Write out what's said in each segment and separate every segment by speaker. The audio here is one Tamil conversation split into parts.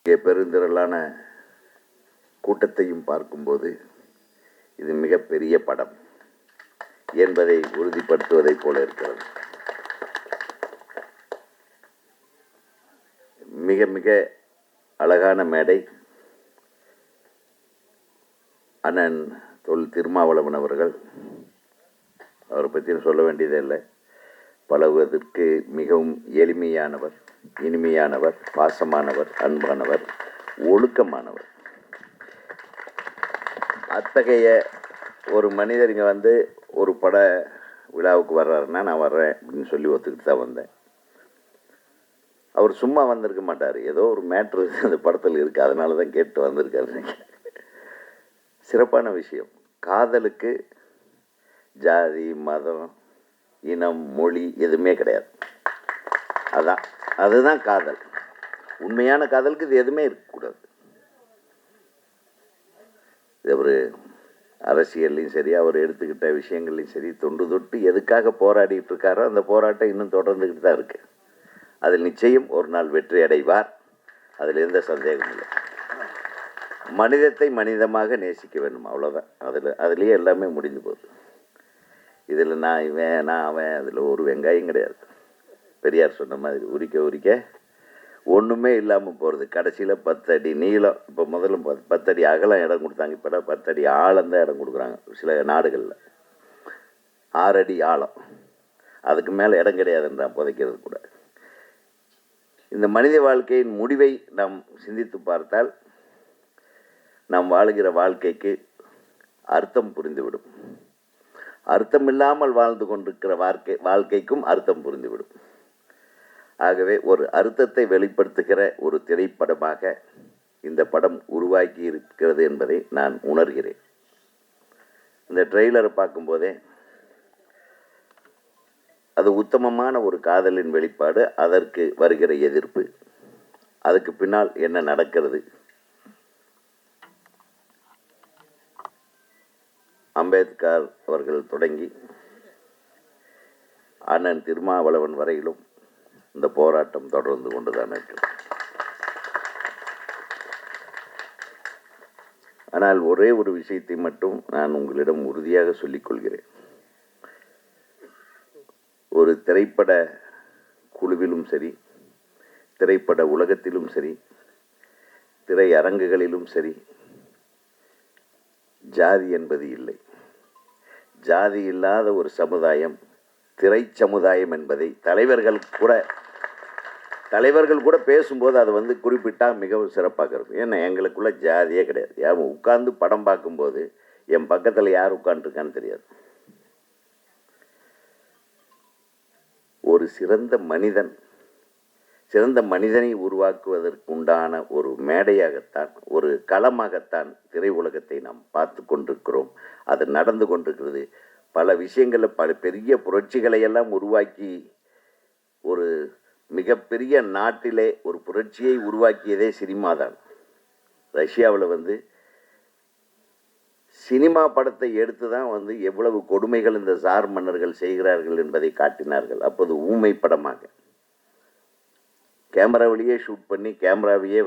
Speaker 1: இங்கே பெருந்திரளான கூட்டத்தையும் பார்க்கும்போது இது மிகப்பெரிய படம் என்பதை உறுதிப்படுத்துவதைப் போல இருக்கிறது. மிக மிக அழகான மேடை. அண்ணன் திருமாவளவன் அவர்கள், அவரை பற்றி சொல்ல வேண்டியதே இல்லை. பழகுவதற்கு மிகவும் எளிமையானவர், இனிமையானவர், பாசமானவர், அன்பானவர், ஒழுக்கமானவர். அத்தகைய ஒரு மனிதர் இங்கே ஒரு பட விழாவுக்கு வர்றாருன்னா நான் வர்றேன் அப்படின்னு சொல்லி ஒத்துக்கிட்டு தான் வந்தேன். அவர் சும்மா வந்திருக்க மாட்டார், ஏதோ ஒரு மேட்ரு அந்த படத்தில் இருக்குது, அதனால தான் கேட்டு வந்திருக்காரு. சிறப்பான விஷயம். காதலுக்கு ஜாதி, மதம், இனம், மொழி எதுவுமே கிடையாது. அதுதான் காதல். உண்மையான காதலுக்கு இது எதுவுமே இருக்கக்கூடாது. இது ஒரு அரசியல்லையும் சரி, அவர் எடுத்துக்கிட்ட விஷயங்கள்லையும் சரி, தொன்று தொட்டு எதுக்காக போராடிட்டு இருக்காரோ அந்த போராட்டம் இன்னும் தொடர்ந்துக்கிட்டு தான் இருக்குது. அதில் நிச்சயம் ஒரு நாள் வெற்றி அடைவார், அதில் எந்த சந்தேகமும் இல்லை. மனிதத்தை மனிதமாக நேசிக்க வேண்டும், அவ்வளோதான். அதுலேயே எல்லாமே முடிஞ்சு போகுது. இதில் நான் இவன், நான் அவன், அதில் ஒரு வெங்காயம் கிடையாது. பெரியார் சொன்ன மாதிரி உரிக்க உரிக்க ஒன்றுமே இல்லாமல் போகிறது. கடைசியில் 10 அடி நீளம், இப்போ முதல்ல 10 அடி அகலம் இடம் கொடுத்தாங்க, இப்போ 10 அடி ஆழம் தான் இடம் கொடுக்குறாங்க சில நாடுகளில். 6 அடி ஆழம், அதுக்கு மேலே இடம் கிடையாதுன்றான் புதைக்கிறது கூட. இந்த மனித வாழ்க்கையின் முடிவை நாம் சிந்தித்து பார்த்தால் நாம் வாழுகிற வாழ்க்கைக்கு அர்த்தம் புரிந்துவிடும். அர்த்தம் இல்லாமல் வாழ்ந்து கொண்டிருக்கிற வாழ்க்கைக்கும் அர்த்தம் புரிந்துவிடும். ஆகவே ஒரு அர்த்தத்தை வெளிப்படுத்துகிற ஒரு திரைப்படமாக இந்த படம் உருவாக்கி இருக்கிறது என்பதை நான் உணர்கிறேன். இந்த ட்ரெய்லரை பார்க்கும்போதே அது உத்தமமான ஒரு காதலின் வெளிப்பாடு, அதற்கு வருகிற எதிர்ப்பு, அதுக்கு பின்னால் என்ன நடக்கிறது, அம்பேத்கர் அவர்கள் தொடங்கி அண்ணன் திருமாவளவன் வரையிலும் இந்த போராட்டம் தொடர்ந்து கொண்டுதான் இருக்கிறது. ஆனால் ஒரே ஒரு விஷயத்தை மட்டும் நான் உங்களிடம் உறுதியாக சொல்லிக் கொள்கிறேன். ஒரு திரைப்பட குழுவிலும் சரி, திரைப்பட உலகத்திலும் சரி, திரையரங்குகளிலும் சரி, ஜாதி என்பது இல்லை. ஜாதி இல்லாத ஒரு சமுதாயம் திரை சமுதாயம் என்பதை தலைவர்கள் கூட பேசும்போது அதை குறிப்பிட்டால் மிகவும் சிறப்பாக இருக்கும். ஏன்னா எங்களுக்குள்ள ஜாதியே கிடையாது. யாரும் உட்கார்ந்து படம் பார்க்கும்போது என் பக்கத்தில் யார் உட்காந்துருக்கான்னு தெரியாது. ஒரு சிறந்த மனிதனை உருவாக்குவதற்குண்டான ஒரு மேடையாகத்தான், ஒரு களமாகத்தான் திரை உலகத்தை நாம் பார்த்து கொண்டிருக்கிறோம். அது நடந்து கொண்டிருக்கிறது. பல விஷயங்களில் பல பெரிய புரட்சிகளை எல்லாம் உருவாக்கி ஒரு மிகப்பெரிய நாட்டிலே ஒரு புரட்சியை உருவாக்கியதே சினிமா தான். ரஷ்யாவில் சினிமா படத்தை எடுத்து தான் எவ்வளவு கொடுமைகள் இந்த சார் மன்னர்கள் செய்கிறார்கள் என்பதை காட்டினார்கள். அப்போது ஊமை படமாக கேமராவிலேயே ஷூட் பண்ணி கேமராவையே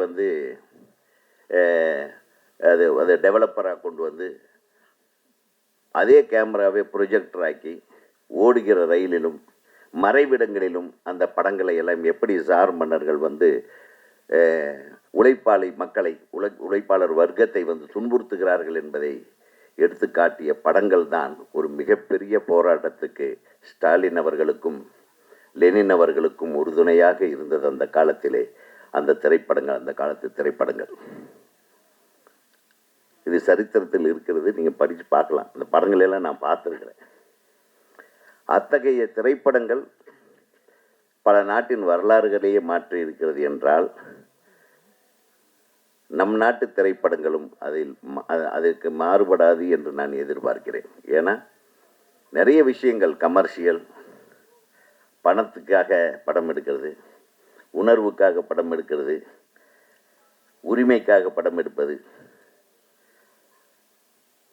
Speaker 1: அது டெவலப்பராக கொண்டு அதே கேமராவை ப்ரொஜெக்டர் ஆக்கி ஓடுகிற ரயிலிலும் மறைவிடங்களிலும் அந்த படங்களை எல்லாம் எப்படி சார் மன்னர்கள் உழைப்பாளர் வர்க்கத்தை துன்புறுத்துகிறார்கள் என்பதை எடுத்து காட்டிய படங்கள் தான் ஒரு மிகப்பெரிய போராட்டத்துக்கு ஸ்டாலின் அவர்களுக்கும் லெனின் அவர்களுக்கும் உறுதுணையாக இருந்தது. அந்த காலத்திலே அந்த காலத்து திரைப்படங்கள் இது சரித்திரத்தில் இருக்கிறது. நீங்கள் படித்து பார்க்கலாம். அந்த படங்களெல்லாம் நான் பார்த்துருக்கிறேன். அத்தகைய திரைப்படங்கள் பல நாட்டின் வரலாறுகளையே மாற்றி இருக்கிறது என்றால் நம் நாட்டு திரைப்படங்களும் அதற்கு மாறுபடாது என்று நான் எதிர்பார்க்கிறேன். ஏன்னா நிறைய விஷயங்கள் கமர்ஷியல், பணத்துக்காக படம் எடுக்கிறது, உணர்வுக்காக படம் எடுக்கிறது, உரிமைக்காக படம் எடுப்பது,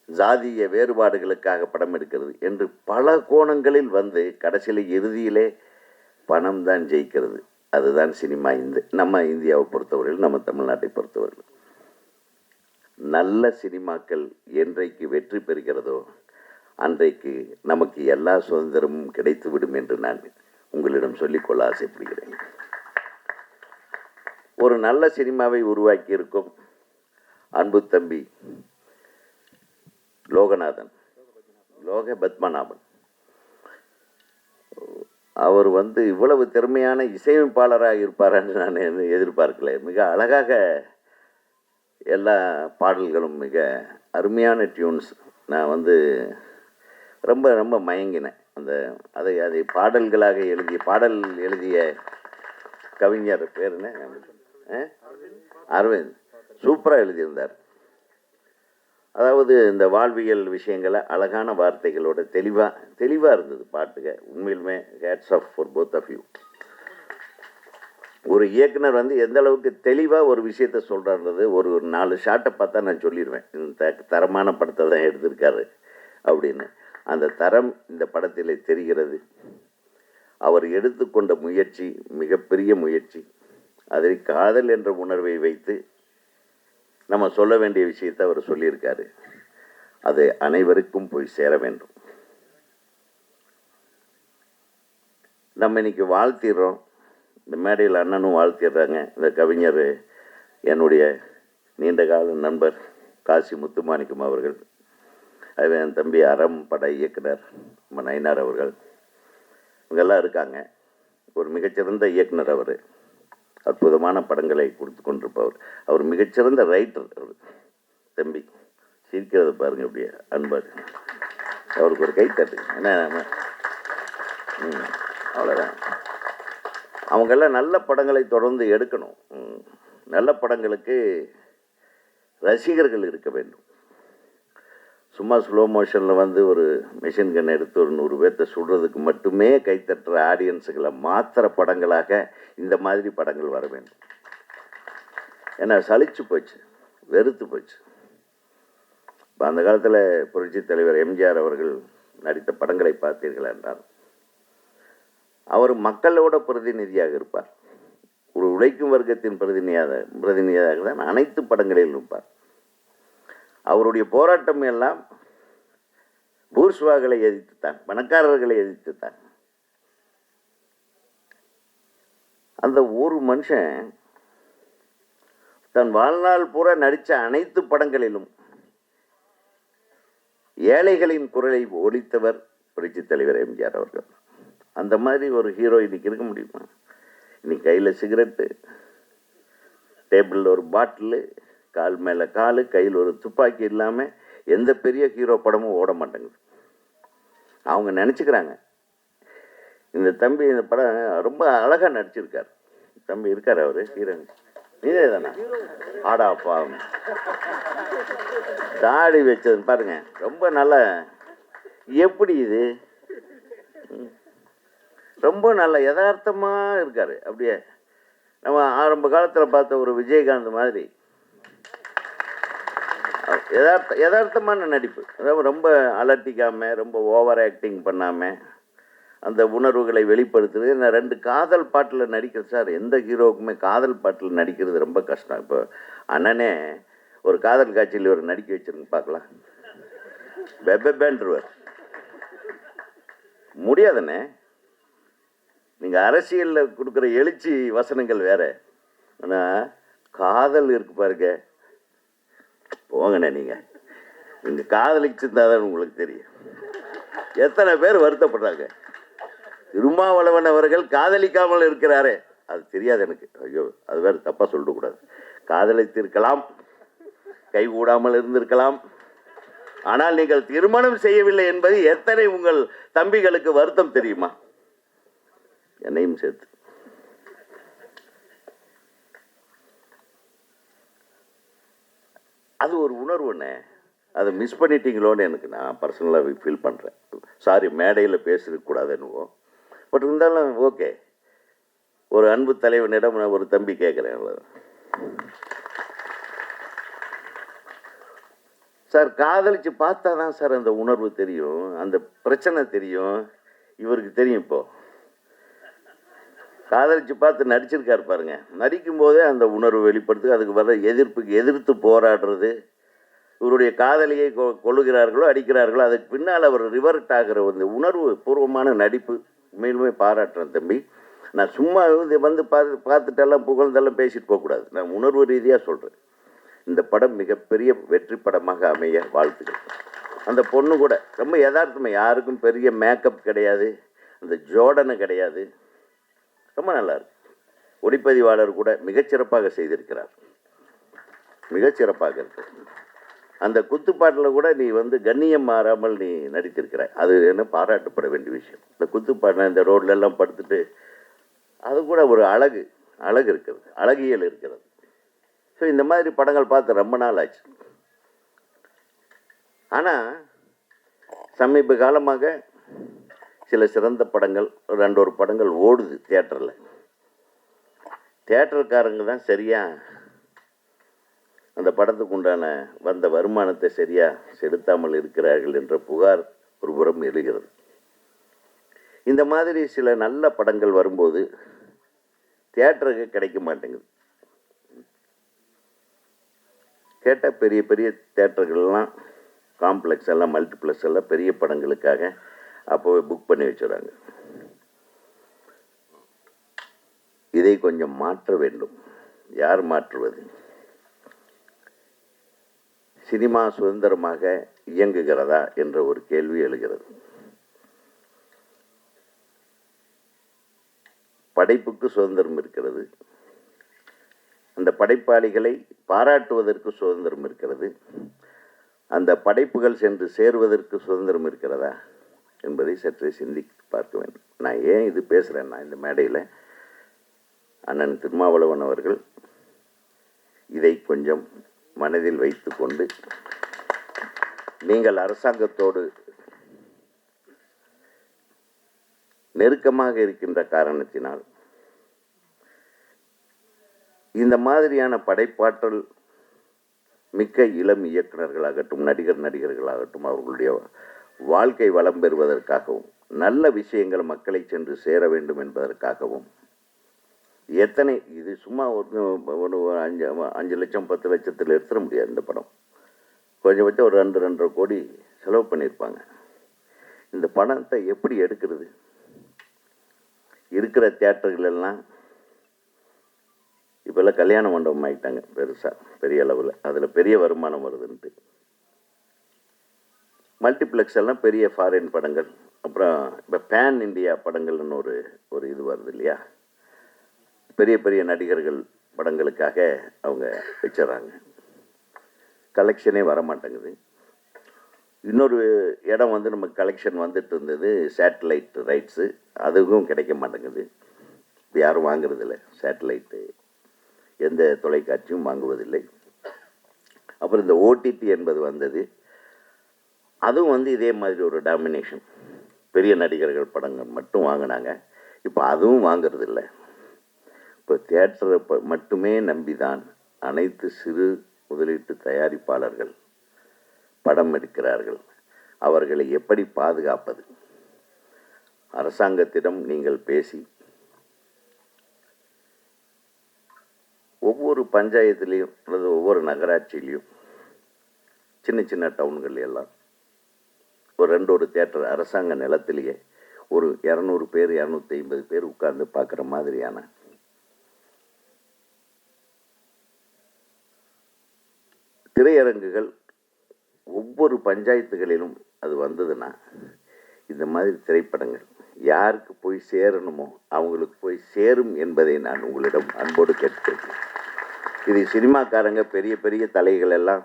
Speaker 1: ஜாதிய வேறுபாடுகளுக்காக படம் எடுக்கிறது என்று பல கோணங்களில் கடைசியில் இறுதியிலே பணம் தான் ஜெயிக்கிறது. அதுதான் சினிமா. நம்ம இந்தியாவை பொறுத்தவரையில், நம்ம தமிழ்நாட்டை பொறுத்தவரையில் நல்ல சினிமாக்கள் என்றைக்கு வெற்றி பெறுகிறதோ அன்றைக்கு நமக்கு எல்லா சுதந்திரமும் கிடைத்துவிடும் என்று நான் உங்களிடம் சொல்லிக்கொள்ள ஆசைப்படுகிறேன். ஒரு நல்ல சினிமாவை உருவாக்கி இருக்கும் அன்பு தம்பி லோக பத்மநாபன், அவர் இவ்வளவு திறமையான இசையமைப்பாளராக இருப்பாரான்னு நான் எதிர்பார்க்கல. மிக அழகாக எல்லா பாடல்களும், மிக அருமையான டியூன்ஸ். நான் ரொம்ப ரொம்ப மயங்கினேன். அதை பாடல்களாக பாடல் எழுதிய கவிஞர் பேர் என்ன? அரவிந்த். சூப்பராக எழுதியிருந்தார். அதாவது இந்த வாழ்வியல் விஷயங்களை அழகான வார்த்தைகளோட தெளிவாக இருந்தது பாட்டுக. உண்மையிலுமே hats off for both of you. ஒரு இயக்குனர் எந்த அளவுக்கு தெளிவாக ஒரு விஷயத்த சொல்கிறாருன்றது ஒரு 4 ஷாட்டை பார்த்தா நான் சொல்லிடுவேன், இந்த தரமான படத்தை தான் எடுத்திருக்காரு அப்படின்னு. அந்த தரம் இந்த படத்தில் தெரிகிறது. அவர் எடுத்துக்கொண்ட முயற்சி மிகப்பெரிய முயற்சி. அதில் காதல் என்ற உணர்வை வைத்து நம்ம சொல்ல வேண்டிய விஷயத்தை அவர் சொல்லியிருக்காரு. அது அனைவருக்கும் போய் சேர வேண்டும். நம்ம இன்னைக்கு வாழ்த்திடுறோம். இந்த மேடையில் அண்ணனும் வாழ்த்திடுறாங்க. இந்த கவிஞர் என்னுடைய நீண்டகால நண்பர் காசி முத்துமாணிக்கம் அவர்கள், அது என் தம்பி அறம் பட இயக்குனர் நம்ம நயினார் அவர்கள், இவங்கெல்லாம் இருக்காங்க. ஒரு மிகச்சிறந்த இயக்குனர் அவர். அற்புதமான படங்களை கொடுத்து கொண்டிருப்பவர். அவர் மிகச்சிறந்த ரைட்டர். அவர் தம்பி சிரிக்கிறத பாருங்க, அப்படியே அன்பாடு. அவருக்கு ஒரு கைத்தட்டு. என்ன அவ்வளோதான். அவங்கெல்லாம் நல்ல படங்களை தொடர்ந்து எடுக்கணும். நல்ல படங்களுக்கு ரசிகர்கள் இருக்க வேண்டும். சும்மா ஸ்லோ மோஷனில் ஒரு மிஷின் கன் எடுத்து ஒரு 100 பேர்த்த சுடுறதுக்கு மட்டுமே கைத்தட்டுற ஆடியன்ஸுகளை மாத்திர படங்களாக இந்த மாதிரி படங்கள் வர வேண்டும். ஏன்னா சலிச்சு போச்சு, வெறுத்து போச்சு. இப்போ அந்த காலத்தில் புரட்சி தலைவர் எம்ஜிஆர் அவர்கள் நடித்த படங்களை பார்த்தீர்கள் என்றால், அவர் மக்களோட பிரதிநிதியாக இருப்பார். ஒரு உழைக்கும் வர்க்கத்தின் பிரதிநிதியாக தான் அனைத்து படங்களிலும் இருப்பார். அவருடைய போராட்டம் எல்லாம் பூர்ஸ்வாகளை எதிர்த்துத்தான், பணக்காரர்களை எதிர்த்துத்தான். அந்த ஒரு மனுஷன் தன் வாழ்நாள் பூரா நடித்த அனைத்து படங்களிலும் ஏழைகளின் குரலை ஒலித்தவர் புரட்சி தலைவர் எம்ஜிஆர் அவர்கள். அந்த மாதிரி ஒரு ஹீரோ இன்னைக்கு இருக்க முடியுமா? இன்னைக்கு கையில் சிகரெட்டு, டேபிளில் ஒரு பாட்டிலு, கால் மேலே கால், கையில் ஒரு துப்பாக்கி இல்லாமல் எந்த பெரிய ஹீரோ படமும் ஓட மாட்டேங்குது. அவங்க நினச்சிக்கிறாங்க. இந்த தம்பி இந்த படம் ரொம்ப அழகாக நடிச்சிருக்கார். தம்பி இருக்கார், அவர் ஹீரோ. இதே தானே ஆடாப்பா தாடி வச்சது பாருங்க, ரொம்ப நல்ல. எப்படி இது ரொம்ப நல்ல யதார்த்தமாக இருக்கார். அப்படியே நம்ம ஆரம்ப காலத்தில் பார்த்த ஒரு விஜயகாந்த் மாதிரி யதார்த்தமான நடிப்பு. ரொம்ப அலட்டிக்காமல், ரொம்ப ஓவர் ஆக்டிங் பண்ணாமல் அந்த உணர்வுகளை வெளிப்படுத்துறது. நான் 2 காதல் பாட்டில் நடிக்கிறது சார். எந்த ஹீரோவுக்குமே காதல் பாட்டில் நடிக்கிறது ரொம்ப கஷ்டம். இப்போ அண்ணனே ஒரு காதல் காட்சியில் ஒரு நடிக்க வச்சிருங்க பார்க்கலாம், பெபேன்றுவர். முடியாதுண்ணே. நீங்கள் அரசியலில் கொடுக்குற எழுச்சி வசனங்கள் வேற. ஆனால் காதல் இருக்கு பாருங்க, போங்கண்ணே. நீங்கள் காதலிச்சிருந்தாதான் உங்களுக்கு தெரியும். எத்தனை பேர் வருத்தப்படுறாங்க. திருமாவளவன் அவர்கள் காதலிக்காமல் இருக்கிறாரே, அது தெரியாது எனக்கு. ஐயோ, அது வேறு தப்பாக சொல்லக்கூடாது. காதலித்திருக்கலாம், கைகூடாமல் இருந்திருக்கலாம். ஆனால் நீங்கள் திருமணம் செய்யவில்லை என்பது எத்தனை உங்கள் தம்பிகளுக்கு வருத்தம் தெரியுமா? என்னையும் சேர்த்து. அது ஒரு உணர்வுண்ணே. அதை மிஸ் பண்ணிட்டீங்களோன்னு எனக்கு நான் பர்சனலாக ஃபீல் பண்ணுறேன். சாரி, மேடையில் பேசிருக்கக்கூடாதுன்னுவோம். பட் இருந்தாலும் ஓகே. ஒரு அன்பு தலைவனிடம் நான் ஒரு தம்பி கேட்குறேன், சார் காதலிச்சு பார்த்தா தான் சார் அந்த உணர்வு தெரியும், அந்த பிரச்சனை தெரியும். இவருக்கு தெரியும். இப்போ காதலிச்சு பார்த்து நடிச்சிருக்காரு பாருங்க. நடிக்கும் போதே அந்த உணர்வு வெளிப்படுத்து, அதுக்கு வர எதிர்த்து போராடுறது, இவருடைய காதலியை கொள்ளுகிறார்களோ அடிக்கிறார்களோ, அதுக்கு பின்னால் அவர் ரிவர்ட் ஆகிற வந்து உணர்வு பூர்வமான நடிப்பு. உண்மையிலுமே பாராட்டுறேன் தம்பி. நான் சும்மா வந்து பார்த்துட்டெல்லாம் புகழ்ந்தெல்லாம் பேசிட்டு போகக்கூடாது. நான் உணர்வு ரீதியாக சொல்கிறேன். இந்த படம் மிகப்பெரிய வெற்றி படமாக அமைய வாழ்த்துக்கள். அந்த பொண்ணு கூட ரொம்ப யதார்த்தமாக, யாருக்கும் பெரிய மேக்கப் கிடையாது, அந்த ஜோடனை கிடையாது, ரொம்ப நல்லா இருக்கு. ஒளிப்பதிவாளர் கூட மிகச்சிறப்பாக செய்திருக்கிறார், மிகச்சிறப்பாக இருக்கு. அந்த குத்துப்பாட்டில் கூட நீ வந்து கண்ணியம் மாறாமல் நீ நடித்திருக்கிறாய். அது என்ன பாராட்டப்பட வேண்டிய விஷயம். இந்த குத்துப்பாட்டில் இந்த ரோட்ல எல்லாம் படுத்துட்டு அது கூட ஒரு அழகு இருக்கிறது, அழகியல் இருக்கிறது. ஸோ இந்த மாதிரி படங்கள் பார்த்து ரொம்ப நாள் ஆச்சு. ஆனால் சமீப காலமாக சில சிறந்த படங்கள், 2 படங்கள் ஓடுது தியேட்டரில். தியேட்டருக்காரங்க தான் சரியாக அந்த படத்துக்கு உண்டான வந்த வருமானத்தை சரியாக செலுத்தாமல் இருக்கிறார்கள் என்ற புகார் ஒரு புறம் எழுகிறது. இந்த மாதிரி சில நல்ல படங்கள் வரும்போது தியேட்டருக்கு கிடைக்க மாட்டேங்குது. கேட்டால் பெரிய பெரிய தியேட்டர்கள்லாம், காம்ப்ளெக்ஸ் எல்லாம், மல்டிப்ளெக்ஸ் எல்லாம் பெரிய படங்களுக்காக அப்போவே புக் பண்ணி வச்சுறாங்க. இதை கொஞ்சம் மாற்ற வேண்டும். யார் மாற்றுவது? சினிமா சுதந்திரமாக இயங்குகிறதா என்ற ஒரு கேள்வி எழுகிறது. படைப்புக்கு சுதந்திரம் இருக்கிறது, அந்த படைப்பாளிகளை பாராட்டுவதற்கு சுதந்திரம் இருக்கிறது, அந்த படைப்புகள் சென்று சேருவதற்கு சுதந்திரம் இருக்கிறதா என்பதை சற்றே சிந்தித்து பார்க்க வேண்டும். நான் ஏன் இது பேசுகிறேன்னா, இந்த மேடையில் அண்ணன் திருமாவளவன் அவர்கள் இதை கொஞ்சம் மனதில் வைத்து கொண்டு, நீங்கள் அரசாங்கத்தோடு நெருக்கமாக இருக்கின்ற காரணத்தினால் இந்த மாதிரியான படைப்பாற்றல் மிக்க இளம் இயக்குநர்களாகட்டும், நடிகர்களாகட்டும், அவர்களுடைய வாழ்க்கை வளம் பெறுவதற்காகவும், நல்ல விஷயங்கள் மக்களை சென்று சேர வேண்டும் என்பதற்காகவும், எத்தனை இது சும்மா ஒரு 5 லட்சம் 10 லட்சத்தில் எடுத்துட முடியாது. இந்த படம் கொஞ்சம் ஒரு 2-2.5 கோடி செலவு பண்ணியிருப்பாங்க. இந்த படத்தை எப்படி எடுக்கிறது? இருக்கிற தியேட்டர்கள் எல்லாம் இப்போல்லாம் கல்யாண மண்டபம் ஆகிட்டாங்க பெருசாக, பெரிய அளவில். அதில் பெரிய வருமானம் வருதுன்ட்டு மல்டிப்ளெக்ஸ் எல்லாம் பெரிய ஃபாரின் படங்கள், அப்புறம் இப்போ பேன் இந்தியா படங்கள்னு ஒரு இது வருது இல்லையா, பெரிய பெரிய நடிகர்கள் படங்களுக்காக அவங்க வச்சிடறாங்க. கலெக்ஷனே வரமாட்டேங்குது. இன்னொரு இடம் வந்து நமக்கு கலெக்ஷன் வந்துட்டு இருந்தது, சேட்டலைட் ரைட்ஸு, அதுவும் கிடைக்க மாட்டேங்குது. இப்போ யாரும் வாங்குறதில்லை, சேட்டலைட்டு எந்த தொலைக்காட்சியும் வாங்குவதில்லை. அப்புறம் இந்த ஓடிடி என்பது வந்தது, அதுவும் வந்து இதே மாதிரி ஒரு டாமினேஷன். பெரிய நடிகர்கள் படங்கள் மட்டும் வாங்கினாங்க, இப்போ அதுவும் வாங்கிறதில்லை. இப்போ தியேட்டரை மட்டுமே நம்பிதான் அனைத்து சிறு முதலீட்டு தயாரிப்பாளர்கள் படம் எடுக்கிறார்கள். அவர்களை எப்படி பாதுகாப்பது? அரசாங்கத்திடம் நீங்கள் பேசி, ஒவ்வொரு பஞ்சாயத்துலேயும் அல்லது ஒவ்வொரு நகராட்சியிலையும், சின்ன சின்ன டவுன்கள் எல்லாம் ஒரு 2 தியேட்டர் அரசாங்க நிலத்திலேயே ஒரு 200 பேர் 250 பேர் உட்கார்ந்து பார்க்குற மாதிரியான திரையரங்குகள் ஒவ்வொரு பஞ்சாயத்துகளிலும் அது வந்ததுன்னா, இந்த மாதிரி திரைப்படங்கள் யாருக்கு போய் சேரணுமோ அவங்களுக்கு போய் சேரும் என்பதை நான் உங்களிடம் அன்போடு கேட்கிறேன். இது சினிமாக்காரங்க பெரிய பெரிய தலைகள் எல்லாம்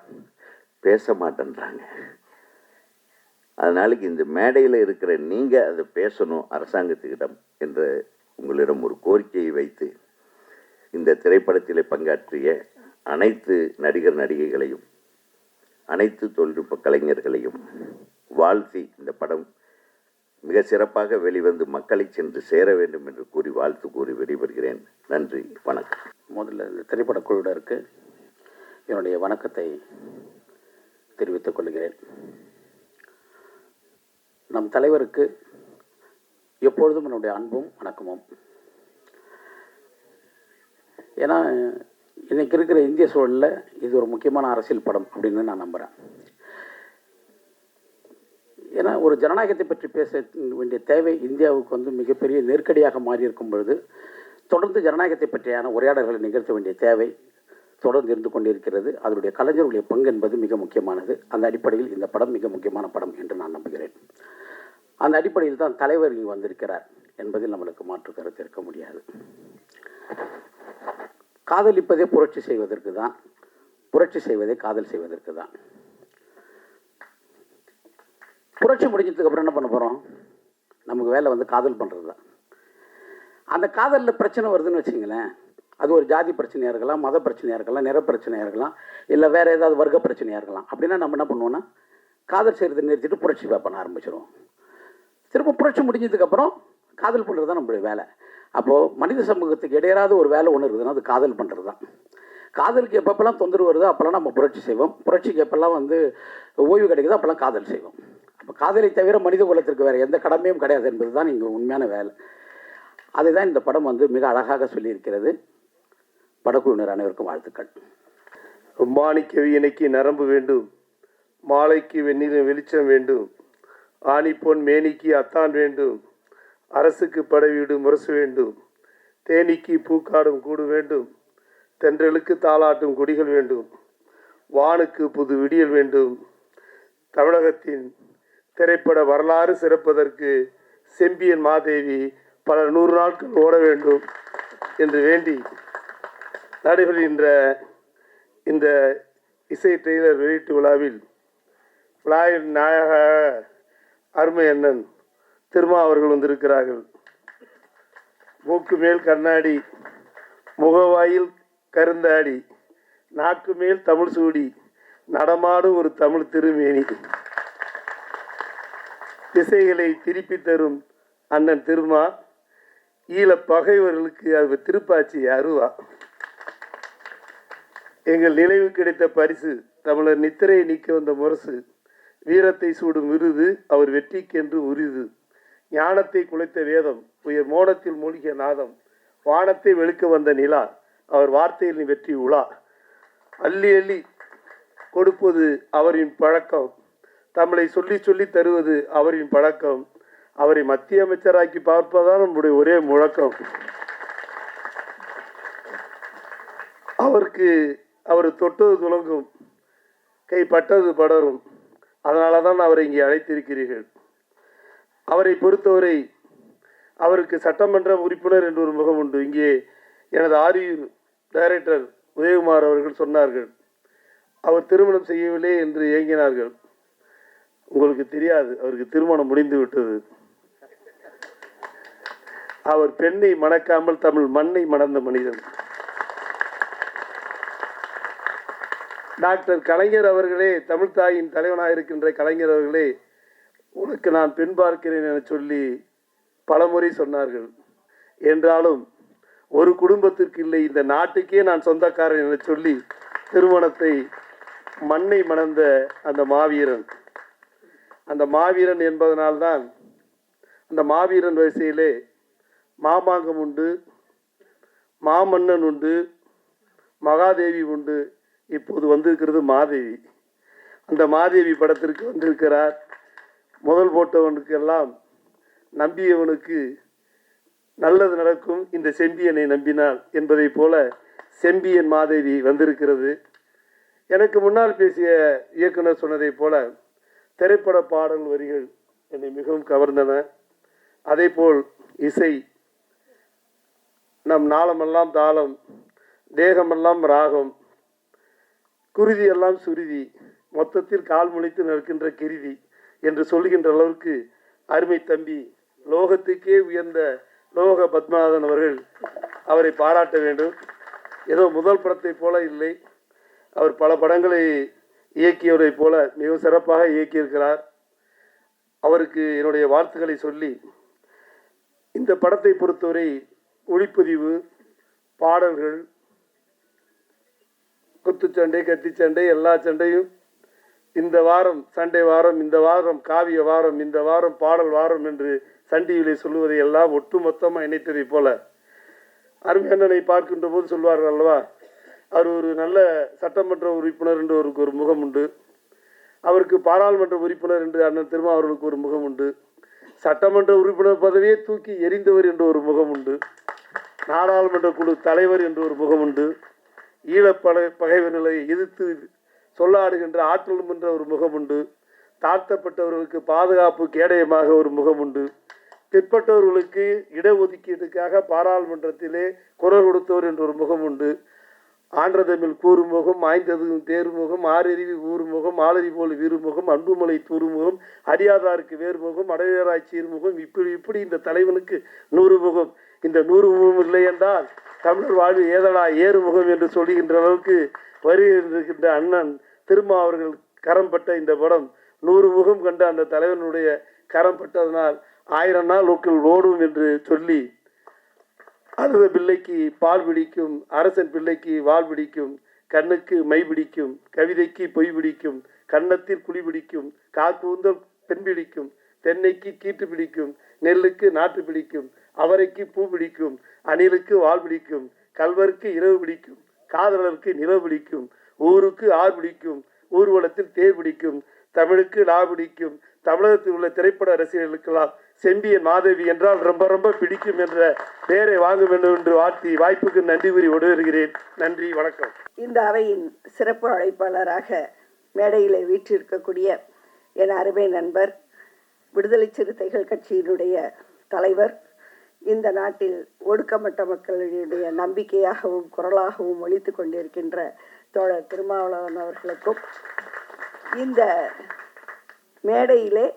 Speaker 1: பேச மாட்டேன்றாங்க. அதனால இந்த மேடையில் இருக்கிற நீங்கள் அதை பேசணும் அரசாங்கத்துக்கிடம் என்ற உங்களிடம் ஒரு கோரிக்கையை வைத்து, இந்த திரைப்படத்தில் பங்காற்றிய அனைத்து நடிகைகளையும் அனைத்து தொழில்நுட்ப கலைஞர்களையும் வாழ்த்தி, இந்த படம் மிக சிறப்பாக வெளிவந்து மக்களை சென்று சேர வேண்டும் என்று கூறி வாழ்த்து கூறி விடைபெறுகிறேன். நன்றி, வணக்கம்.
Speaker 2: முதல்ல இந்த திரைப்பட குழுவினருக்கு என்னுடைய வணக்கத்தை தெரிவித்துக் கொள்கிறேன். நம் தலைவருக்கு எப்பொழுதும் என்னுடைய அன்பும் வணக்கமும். ஏன்னா இன்றைக்கி இருக்கிற இந்திய சூழலில் இது ஒரு முக்கியமான அரசியல் படம் அப்படின்னு நான் நம்புகிறேன். ஏன்னா ஒரு ஜனநாயகத்தை பற்றி பேச வேண்டிய தேவை இந்தியாவுக்கு வந்து மிகப்பெரிய நெருக்கடியாக மாறி இருக்கும் பொழுது தொடர்ந்து ஜனநாயகத்தை பற்றியான உரையாடல்களை நிகழ்த்த வேண்டிய தேவை தொடர்ந்து இருந்து கொண்டிருக்கிறது. அதனுடைய கலைஞர்களுடைய பங்கு என்பது மிக முக்கியமானது. அந்த அடிப்படையில் இந்த படம் மிக முக்கியமான படம் என்று நான் நம்புகிறேன். அந்த அடிப்படையில் தான் தலைவர் இங்கு வந்திருக்கிறார் என்பதில் நம்மளுக்கு மாற்று கருத்து இருக்க முடியாது. காதலிப்பதே புரட்சி செய்வதற்கு தான், புரட்சி செய்வதே காதல் செய்வதற்கு தான். புரட்சி முடிஞ்சதுக்கு அப்புறம் என்ன பண்ண போகிறோம்? நமக்கு வேலை வந்து காதல் பண்ணுறது தான். அந்த காதலில் பிரச்சனை வருதுன்னு வச்சிங்களேன், அது ஒரு ஜாதி பிரச்சனையாக இருக்கலாம், மத பிரச்சனையாக இருக்கலாம், நிற பிரச்சனையாக இருக்கலாம், இல்லை வேறு ஏதாவது வர்க்க பிரச்சனையாக இருக்கலாம். அப்படின்னா நம்ம என்ன பண்ணுவோன்னா காதல் செய்கிறத நிறுத்திட்டு புரட்சி பண்ண ஆரம்பிச்சிடுவோம். திரும்ப புரட்சி முடிஞ்சதுக்கப்புறம் காதல் பண்ணுறது தான் நம்மளுடைய வேலை. அப்போது மனித சமூகத்துக்கு இடையராத ஒரு வேலை ஒன்று இருக்குதுன்னா அது காதல் பண்ணுறது தான். காதலுக்கு எப்பப்பெல்லாம் தொந்தரவு வருதோ அப்போல்லாம் நம்ம புரட்சி செய்வோம். புரட்சிக்கு எப்போல்லாம் வந்து ஓய்வு கிடைக்குதோ அப்போல்லாம் காதல் செய்வோம். அப்போ காதலை தவிர மனித குலத்திற்கு வேறு எந்த கடமையும் கிடையாது என்பது தான் இங்கே உண்மையான வேலை. அதை தான் இந்த படம் வந்து மிக அழகாக சொல்லியிருக்கிறது. படக்குழுவினர் அனைவருக்கும் வாழ்த்துக்கள்.
Speaker 3: மாணிக்க வீணைக்கு நரம்பு வேண்டும், மாலைக்கு வெண்ணில வெளிச்சம் வேண்டும், ஆணிப்பொன் மேனிக்கு அத்தான் வேண்டும், அரசுக்கு படைவீடு முரசு வேண்டும், தேனிக்கு பூக்காடும் கூடு வேண்டும், தென்றலுக்கு தாளாட்டும் கொடிகள் வேண்டும், வானுக்கு புது விடியல் வேண்டும், தமிழகத்தின் திரைப்பட வரலாறு சிறப்பதற்கு செம்பியன் மாதேவி பல 100 நாட்கள் ஓட வேண்டும் என்று வேண்டி நடைபெறுகின்ற இந்த இசை ட்ரெய்லர் வெளியீட்டு விழாவில் விழாவின் நாயக அருமை அண்ணன் திருமா அவர்கள் வந்திருக்கிறார்கள். மூக்கு மேல் கண்ணாடி, முகவாயில் கருந்தாடி, நாக்கு மேல் தமிழ் சூடி, நடமாடும் ஒரு தமிழ் திருமேனி, திசைகளை திருப்பி தரும் அண்ணன் திருமா, ஈழ பகைவர்களுக்கு அது திருப்பாச்சி அருவா. எங்கள் நினைவு கிடைத்த பரிசு தமிழர் நித்திரையை நீக்க வந்த முரசு, வீரத்தை சூடும் விருது அவர் வெற்றிக்கென்று உரிது, ஞானத்தை குலைத்த வேதம் உயர் மோனத்தில் மூழ்கிய நாதம், வானத்தை வெளுக்க வந்த நிலா அவர் வார்த்தையில் வெற்றி உலா, அள்ளி அள்ளி கொடுப்பது அவரின் பழக்கம், தமிழை சொல்லி சொல்லி தருவது அவரின் பழக்கம், அவரை மத்திய அமைச்சராக்கி பார்ப்பதுதான் நம்முடைய ஒரே முழக்கம். அவர் தொட்டது துலங்கும், கைப்பட்டது படரும். அதனால தான் அவரை இங்கே அழைத்திருக்கிறீர்கள். அவரை பொறுத்தவரை அவருக்கு சட்டமன்ற உறுப்பினர் என்று ஒரு முகம் உண்டு. இங்கே எனது ஆரியூர் டைரக்டர் உதயகுமார் அவர்கள் சொன்னார்கள், அவர் திருமணம் செய்யவில்லை என்று ஏங்கினார்கள். உங்களுக்கு தெரியாது, அவருக்கு திருமணம் முடிந்து விட்டது. அவர் பெண்ணை மணக்காமல் தமிழ் மண்ணை மணந்த மனிதன். டாக்டர் கலைஞர் அவர்களே, தமிழ் தாயின் தலைவனாக இருக்கின்ற கலைஞர் அவர்களே, உனக்கு நான் பெண் பார்க்கிறேன் என சொல்லி பலமுறை சொன்னார்கள். என்றாலும் ஒரு குடும்பத்திற்கு இல்லை, இந்த நாட்டுக்கே நான் சொந்தக்காரன் என சொல்லி திருமணத்தை மண்ணை மணந்த அந்த மாவீரன். அந்த மாவீரன் என்பதனால்தான் அந்த மாவீரன் வரிசையிலே மாமாங்கம் உண்டு, மாமன்னன் உண்டு, மகாதேவி உண்டு, இப்போது வந்திருக்கிறது மாதேவி. அந்த மாதேவி படத்திற்கு வந்திருக்கிறார். முதல் போட்டவனுக்கெல்லாம் நம்பியவனுக்கு நல்லது நடக்கும், இந்த செம்பியனை நம்பினாள் என்பதை போல செம்பியன் மாதேவி வந்திருக்கிறது. எனக்கு முன்னால் பேசிய இயக்குனர் சொன்னதை போல திரைப்பட பாடல் வரிகள் என்னை மிகவும் கவர்ந்தன. அதேபோல் இசை, நம் நாளமெல்லாம் தாளம், தேகமெல்லாம் ராகம், குருதி எல்லாம் சுருதி, மொத்தத்தில் கால் முளைத்து நடக்கின்ற கிருதி என்று சொல்கின்ற அளவுக்கு அருமை தம்பி, லோகத்துக்கே உயர்ந்த லோக பத்மநாதன் அவர்கள், அவரை பாராட்ட வேண்டும். ஏதோ முதல் படத்தை போல இல்லை, அவர் பல படங்களை இயக்கியவரை போல மிக சிறப்பாக இயக்கியிருக்கிறார். அவருக்கு என்னுடைய வாழ்த்துக்களை சொல்லி, இந்த படத்தை பொறுத்தவரை ஒளிப்பதிவு, பாடல்கள், குத்துச்சண்டை, கத்திச்சண்டை, எல்லா சண்டையும், இந்த வாரம் சண்டை வாரம், இந்த வாரம் காவிய வாரம், இந்த வாரம் பாடல் வாரம் என்று சன் டிவியிலே சொல்லுவதை எல்லாம் ஒட்டுமொத்தமாக இணைத்ததை போல அருமையண்ணனை பார்க்கின்ற போது சொல்வார்கள் அல்லவா, அவர் ஒரு நல்ல சட்டமன்ற உறுப்பினர் என்று அவருக்கு ஒரு முகம் உண்டு, அவருக்கு பாராளுமன்ற உறுப்பினர் என்று அண்ணன் திருமா அவர்களுக்கு ஒரு முகம் உண்டு, சட்டமன்ற உறுப்பினர் பதவியை தூக்கி எறிந்தவர் என்று ஒரு முகம் உண்டு, நாடாளுமன்ற குழு தலைவர் என்று ஒரு முகம் உண்டு, பகைவர்களை எதிர்த்து சொல்லாடுகின்ற ஆற்றலும் என்ற ஒரு முகம் உண்டு, தாழ்த்தப்பட்டவர்களுக்கு பாதுகாப்பு கேடயமாக ஒரு முகம் உண்டு, பிற்பட்டவர்களுக்கு இடஒதுக்கீட்டுக்காக பாராளுமன்றத்திலே குரல் கொடுத்தவர் என்ற ஒரு முகம் உண்டு, ஆன்றதமிழ் கூறுமுகம், ஆய்ந்ததும் தேர்முகம், ஆறறிவி ஊர்முகம், ஆளறி போல் வீறுமுகம், அன்புமலை தூறுமுகம், அறியாதாருக்கு வேறுமுகம், அடையராய் சீர்முகம், இப்படி இந்த தலைவனுக்கு 100 முகம். இந்த 100 முகம் இல்லை என்றால் தமிழர் வாழ்வு ஏதடா ஏறுமுகம் என்று சொல்லுகின்ற அளவுக்கு வருகின்ற அண்ணன் திருமா அவர்கள் கரம் பட்ட இந்த படம் 100 முகம் கண்ட அந்த தலைவனுடைய கரம் பட்டதனால் 1000 நாள் ஓடும் என்று சொல்லி, அழுத பிள்ளைக்கு பால் பிடிக்கும், அரசன் பிள்ளைக்கு வால் பிடிக்கும், கண்ணுக்கு மை பிடிக்கும், கவிதைக்கு பொய் பிடிக்கும், கன்னத்தில் குழி பிடிக்கும், காக்கூந்தல் பெண் பிடிக்கும், தென்னைக்கு கீட்டு பிடிக்கும், நெல்லுக்கு நாட்டு பிடிக்கும், அவரைக்கு பூ பிடிக்கும், அணிலுக்கு வால் பிடிக்கும், கல்வருக்கு இரவு பிடிக்கும், காதலருக்கு நிலவு பிடிக்கும், ஊருக்கு ஆறு பிடிக்கும், ஊர்வலத்தில் தேர் பிடிக்கும், தமிழுக்கு லா பிடிக்கும், தமிழகத்தில் உள்ள திரைப்பட ரசிகர்களுக்கெல்லாம் செம்பியன் மாதவி என்றால் ரொம்ப ரொம்ப பிடிக்கும் என்ற பெயரை வாங்க வேண்டும் என்று வாழ்த்தி வாய்ப்புக்கு நன்றி கூறி விடைபெறுகிறேன். நன்றி, வணக்கம்.
Speaker 4: இந்த அவையின் சிறப்பு அழைப்பாளராக மேடையில் வீற்றிருக்கக்கூடிய என் அருமை நண்பர், விடுதலை சிறுத்தைகள் கட்சியினுடைய தலைவர், இந்த நாட்டில் ஒடுக்கப்பட்ட மக்களுடைய நம்பிக்கையாகவும் குரலாகவும் ஒலித்து கொண்டிருக்கின்ற தோழர் திருமாவளவன் அவர்களுக்கும், இந்த மேடையிலே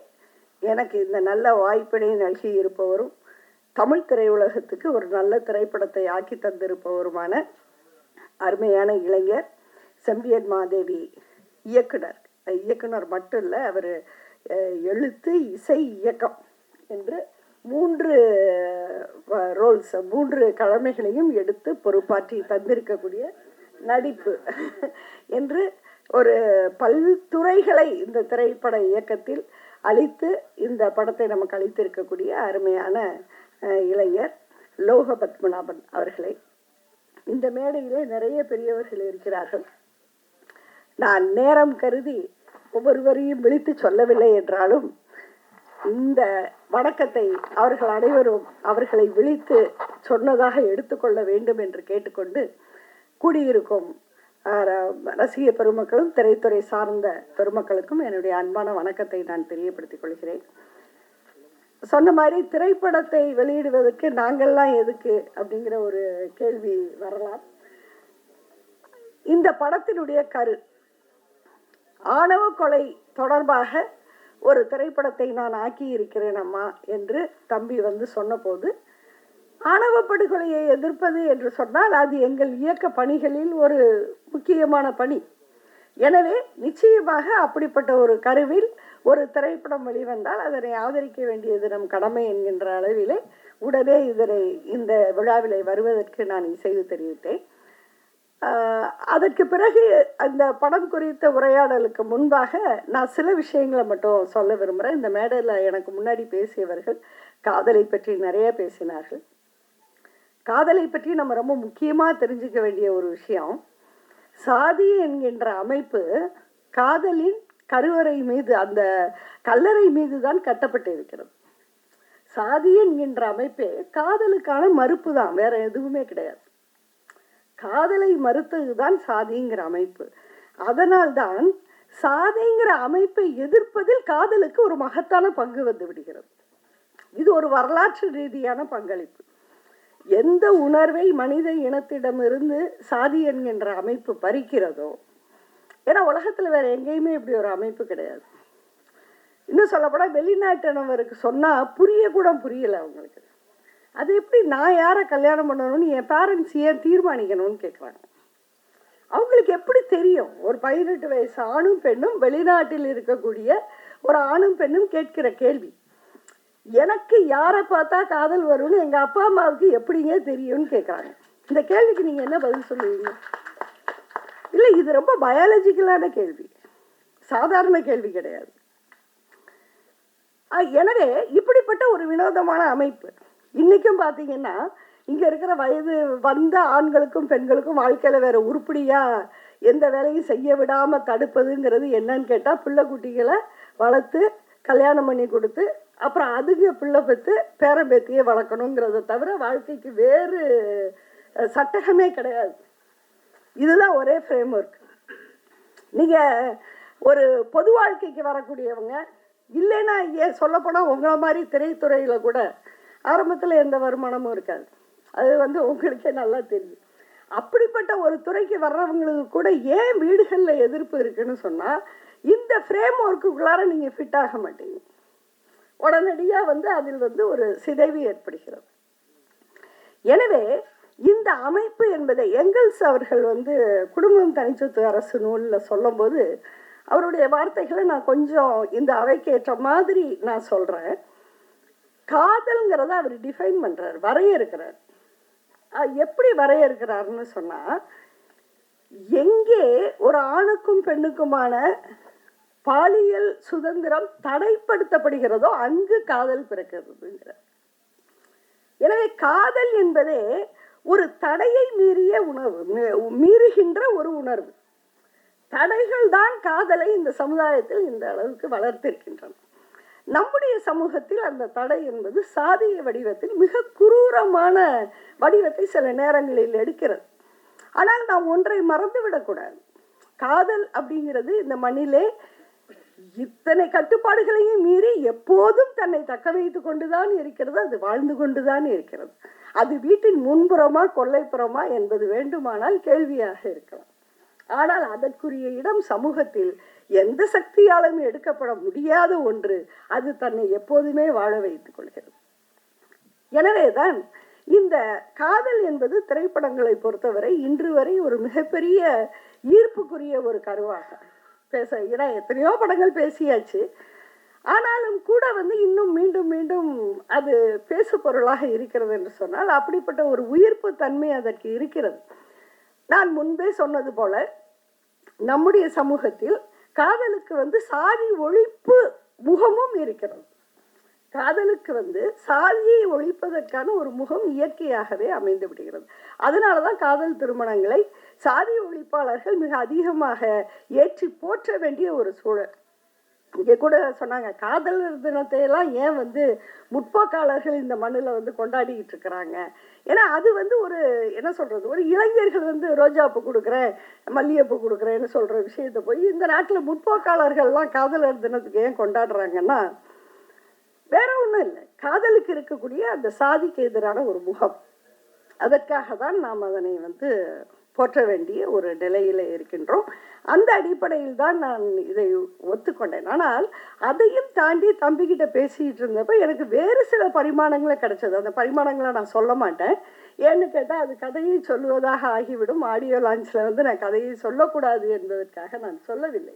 Speaker 4: எனக்கு இந்த நல்ல வாய்ப்பினை நல்கி இருப்பவரும், தமிழ் திரையுலகத்துக்கு ஒரு நல்ல திரைப்படத்தை ஆக்கி தந்திருப்பவருமான அருமையான இளைஞர் செம்பியன் மாதேவி இயக்குனர் மட்டும் இல்லை, அவர் எழுத்து இசை இயக்கம் என்று 3 ரோல்ஸ் 3 கடமைகளையும் எடுத்து பொறுப்பாற்றி தந்திருக்கக்கூடிய நடிப்பு என்று ஒரு பல்துறைகளை இந்த திரைப்பட இயக்கத்தில் அளித்து இந்த படத்தை நமக்கு அளித்திருக்கக்கூடிய அருமையான இளைஞர் லோக பத்மநாபன் அவர்களை. இந்த மேடையிலே நிறைய பெரியவர்கள் இருக்கிறார்கள். நான் நேரம் கருதி ஒவ்வொருவரையும் விழித்து சொல்லவில்லை என்றாலும் இந்த வணக்கத்தை அவர்கள் அனைவரும் அவர்களை விழித்து சொன்னதாக எடுத்துக்கொள்ள வேண்டும் என்று கேட்டுக்கொண்டு, கூடியிருக்கும் ரசிக பெருமக்களும் திரைத்துறை சார்ந்த பெருமக்களுக்கும் என்னுடைய அன்பான வணக்கத்தை நான் தெரியப்படுத்திக் கொள்கிறேன். சொன்ன மாதிரி திரைப்படத்தை வெளியிடுவதற்கு நாங்கள்லாம் எதுக்கு அப்படிங்கிற ஒரு கேள்வி வரலாம். இந்த படத்தினுடைய கரு, ஆணவ கொலை தொடர்பாக ஒரு திரைப்படத்தை நான் ஆக்கி இருக்கிறேன் அம்மா என்று தம்பி சொன்னபோது, ஆணவ படுகொலையை எதிர்ப்பது என்று சொன்னால் அது எங்கள் இயக்க பணிகளில் ஒரு முக்கியமான பணி. எனவே நிச்சயமாக அப்படிப்பட்ட ஒரு கருவில் ஒரு திரைப்படம் வெளிவந்தால் அதனை ஆதரிக்க வேண்டியது நம் கடமை என்கின்ற அளவிலே உடனே இந்த விழாவிலே வருவதற்கு நான் இசைவு தெரிவித்தேன். அதற்கு பிறகு அந்த படம் குறித்த உரையாடலுக்கு முன்பாக நான் சில விஷயங்களை மட்டும் சொல்ல விரும்புகிறேன். இந்த மேடையில் எனக்கு முன்னாடி பேசியவர்கள் காதலை பற்றி நிறைய பேசினார்கள். காதலை பற்றி நம்ம ரொம்ப முக்கியமாக தெரிஞ்சுக்க வேண்டிய ஒரு விஷயம், சாதி என்கின்ற அமைப்பு காதலின் கருவறை மீது, அந்த கல்லறை மீது தான் கட்டப்பட்டு இருக்கிறது. சாதி என்கின்ற அமைப்பே காதலுக்கான மறுப்பு தான், வேற எதுவுமே கிடையாது. காதலை மறுத்ததுதான் சாதிங்கிற அமைப்பு. அதனால்தான் சாதிங்கிற அமைப்பை எதிர்ப்பதில் காதலுக்கு ஒரு மகத்தான பங்கு வந்து விடுகிறது. இது ஒரு வரலாற்று ரீதியான பங்களிப்பு. எந்த உணர்வை மனித இனத்திடமிருந்து சாதி என்கின்ற அமைப்பு பறிக்கிறதோ, ஏன்னா உலகத்தில் வேற எங்கேயுமே இப்படி ஒரு அமைப்பு கிடையாது. இன்னும் சொல்லப்போனால் வெளிநாட்டினவருக்கு சொன்னால் புரியல அவங்களுக்கு. அது எப்படி நான் யாரை கல்யாணம் பண்ணணும்னு என் பேரண்ட்ஸ் ஏன் தீர்மானிக்கணும்னு கேட்குறாங்க. அவங்களுக்கு எப்படி தெரியும்? ஒரு 18 வயசு ஆணும் பெண்ணும் வெளிநாட்டில் இருக்கக்கூடிய ஒரு ஆணும் பெண்ணும் கேட்கிற கேள்வி, எனக்கு யாரை பார்த்தா காதல் வரும்னு எங்கள் அப்பா அம்மாவுக்கு எப்படிங்க தெரியும்னு கேட்குறாங்க. இந்த கேள்விக்கு நீங்கள் என்ன பதில் சொல்லுவீங்க? இல்லை, இது ரொம்ப பயாலஜிக்கலான கேள்வி, சாதாரண கேள்வி கிடையாது. எனவே இப்படிப்பட்ட ஒரு வினோதமான அமைப்பு இன்றைக்கும் பார்த்தீங்கன்னா இங்கே இருக்கிற வயது வந்த ஆண்களுக்கும் பெண்களுக்கும் வாழ்க்கையில் வேறு உருப்படியாக எந்த வேலையும் செய்ய விடாமல் தடுப்பதுங்கிறது என்னன்னு கேட்டால் பிள்ளை குட்டிகளை வளர்த்து கல்யாணம் பண்ணி கொடுத்து அப்புறம் அதுக்கு பிள்ளை பெற்று பேரம்பேத்தியை வளர்க்கணுங்கிறத தவிர வாழ்க்கைக்கு வேறு சட்டகமே கிடையாது. இதுதான் ஒரே ஃப்ரேம் ஒர்க். நீங்கள் ஒரு பொது வாழ்க்கைக்கு வரக்கூடியவங்க இல்லைன்னா ஏன் சொல்லப்போனால் உங்களை மாதிரி திரைத்துறையில் கூட ஆரம்பத்தில் எந்த வருமானமும் இருக்காது. அது உங்களுக்கே நல்லா தெரியும். அப்படிப்பட்ட ஒரு துறைக்கு வர்றவங்களுக்கு கூட ஏன் வீடுகளில் எதிர்ப்பு இருக்குன்னு சொன்னால், இந்த ஃப்ரேம் ஒர்க்குள்ளார நீங்கள் ஃபிட் ஆக மாட்டீங்க. உடனடியாக அதில் ஒரு சிதைவு ஏற்படுகிறது. எனவே இந்த அமைப்பு என்பதை எங்கல்ஸ் அவர்கள் குடும்பம் தனிச்சொத்து அரசு நூலில் சொல்லும்போது அவருடைய வார்த்தைகளை நான் கொஞ்சம் இந்த அவைக்கு ஏற்ற மாதிரி நான் சொல்கிறேன். காதல்ங்கிறத அவர் டிஃபைன் பண்ணுறார், வரையறுக்கிறார். எப்படி வரையறுக்கிறாருன்னு சொன்னால், எங்கே ஒரு ஆணுக்கும் பெண்ணுக்குமான பாலியல் சுதந்திரம் தடைப்படுத்தப்படுகிறதோ அங்கு காதல் பிறக்கிறதுங்கிறார். எனவே காதல் என்பதே ஒரு தடையை மீறிய உணர்வு, மீறுகின்ற ஒரு உணர்வு. தடைகள் தான் காதலை இந்த சமுதாயத்தில் இந்த அளவுக்கு வளர்த்திருக்கின்றன. நம்முடைய சமூகத்தில் அந்த தடை என்பது சாதிய வடிவத்தில் மிக குரூரமான வடிவத்தை சில நேரங்களில் எடுக்கிறது. ஆனால் நாம் ஒன்றை மறந்துவிடக்கூடாது. காதல் அப்படிங்கிறது இந்த மண்ணிலே இத்தனை கட்டுப்பாடுகளையும் மீறி எப்போதும் தன்னை தக்க வைத்து கொண்டுதான் இருக்கிறது. அது வாழ்ந்து கொண்டுதான் இருக்கிறது. அது வீட்டின் முன்புறமா கொல்லைப்புறமா என்பது வேண்டுமானால் கேள்வியாக இருக்கலாம். ஆனால் அதற்குரிய இடம் சமூகத்தில் எந்த சக்தியாலும் எடுக்கப்பட முடியாத ஒன்று. அது தன்னை எப்போதுமே வாழ வைத்துக் கொள்கிறது. எனவேதான் இந்த காதல் என்பது திரைப்படங்களை பொறுத்தவரை இன்று வரை ஒரு மிகப்பெரிய ஈர்ப்புக்குரிய ஒரு கருவாக ஏன்னா எத்தனையோ படங்கள் பேசியாச்சு. ஆனாலும் கூட இன்னும் மீண்டும் மீண்டும் அது பேசு பொருளாக இருக்கிறது என்று சொன்னால் அப்படிப்பட்ட ஒரு உயிர்ப்பு தன்மை அதற்கு இருக்கிறது. நான் முன்பே சொன்னது போல நம்முடைய சமூகத்தில் காதலுக்கு சாதி ஒழிப்பு முகமும் இருக்கிறது. காதலுக்கு சாதியை ஒழிப்பதற்கான ஒரு முகம் இயற்கையாகவே அமைந்து விடுகிறது. அதனாலதான் காதல் திருமணங்களை சாதி ஒழிப்பாளர்கள் மிக அதிகமாக ஏற்றி போற்ற வேண்டிய ஒரு சூழல். இங்கே கூட சொன்னாங்க, காதலர் தினத்தையெல்லாம் ஏன் முற்போக்காளர்கள் இந்த மண்ணில் கொண்டாடிக்கிட்டு இருக்கிறாங்க. ஏன்னா அது ஒரு என்ன சொல்கிறது, ஒரு இளைஞர்கள் ரோஜாப்பூ கொடுக்குறேன் மல்லிகைப்பூ கொடுக்குறேன்னு சொல்கிற விஷயத்தை போய் இந்த நாட்டில் முற்போக்காளர்கள்லாம் காதலர் தினத்துக்கு ஏன் கொண்டாடுறாங்கன்னா வேற ஒன்றும் இல்லை, காதலுக்கு இருக்கக்கூடிய அந்த சாதிக்கு எதிரான ஒரு முகம். அதற்காக தான் நாம் அதனை போற்ற வேண்டிய ஒரு நிலையில் இருக்கின்றோம். அந்த அடிப்படையில் தான் நான் இதை ஒத்துக்கொண்டேன். ஆனால் அதையும் தாண்டி தம்பிக்கிட்ட பேசிகிட்டு இருந்தப்போ எனக்கு வேறு சில பரிமாணங்களை கிடைச்சது. அந்த பரிமாணங்களை நான் சொல்ல மாட்டேன். ஏன்னு கேட்டால் அது கதையை சொல்லுவதாக ஆகிவிடும். ஆடியோ லான்ச்சில் நான் கதையை சொல்லக்கூடாது என்பதற்காக நான் சொல்லவில்லை.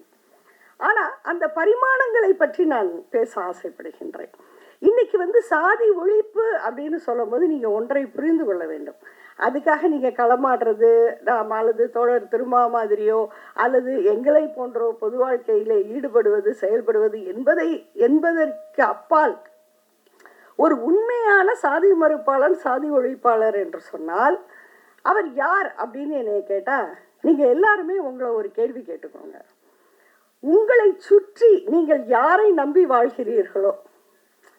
Speaker 4: ஆனால் அந்த பரிமாணங்களை பற்றி நான் பேச ஆசைப்படுகின்றேன். இன்னைக்கு சாதி ஒழிப்பு அப்படின்னு சொல்லும் போது நீங்கள் ஒன்றை புரிந்து கொள்ள வேண்டும். அதுக்காக நீங்கள் களமாடுறது அல்லது தோழர் திருமா மாதிரியோ அல்லது எங்களை போன்றோ பொது வாழ்க்கையில் ஈடுபடுவது செயல்படுவது என்பதற்கு அப்பால் ஒரு உண்மையான சாதி மறுப்பாளர் சாதி ஒழிப்பாளர் என்று சொன்னால் அவர் யார் அப்படின்னு என்னை கேட்டால் நீங்கள் எல்லாருமே உங்களை ஒரு கேள்வி கேட்டுக்கோங்க. உங்களை சுற்றி நீங்கள் யாரை நம்பி வாழ்கிறீர்களோ,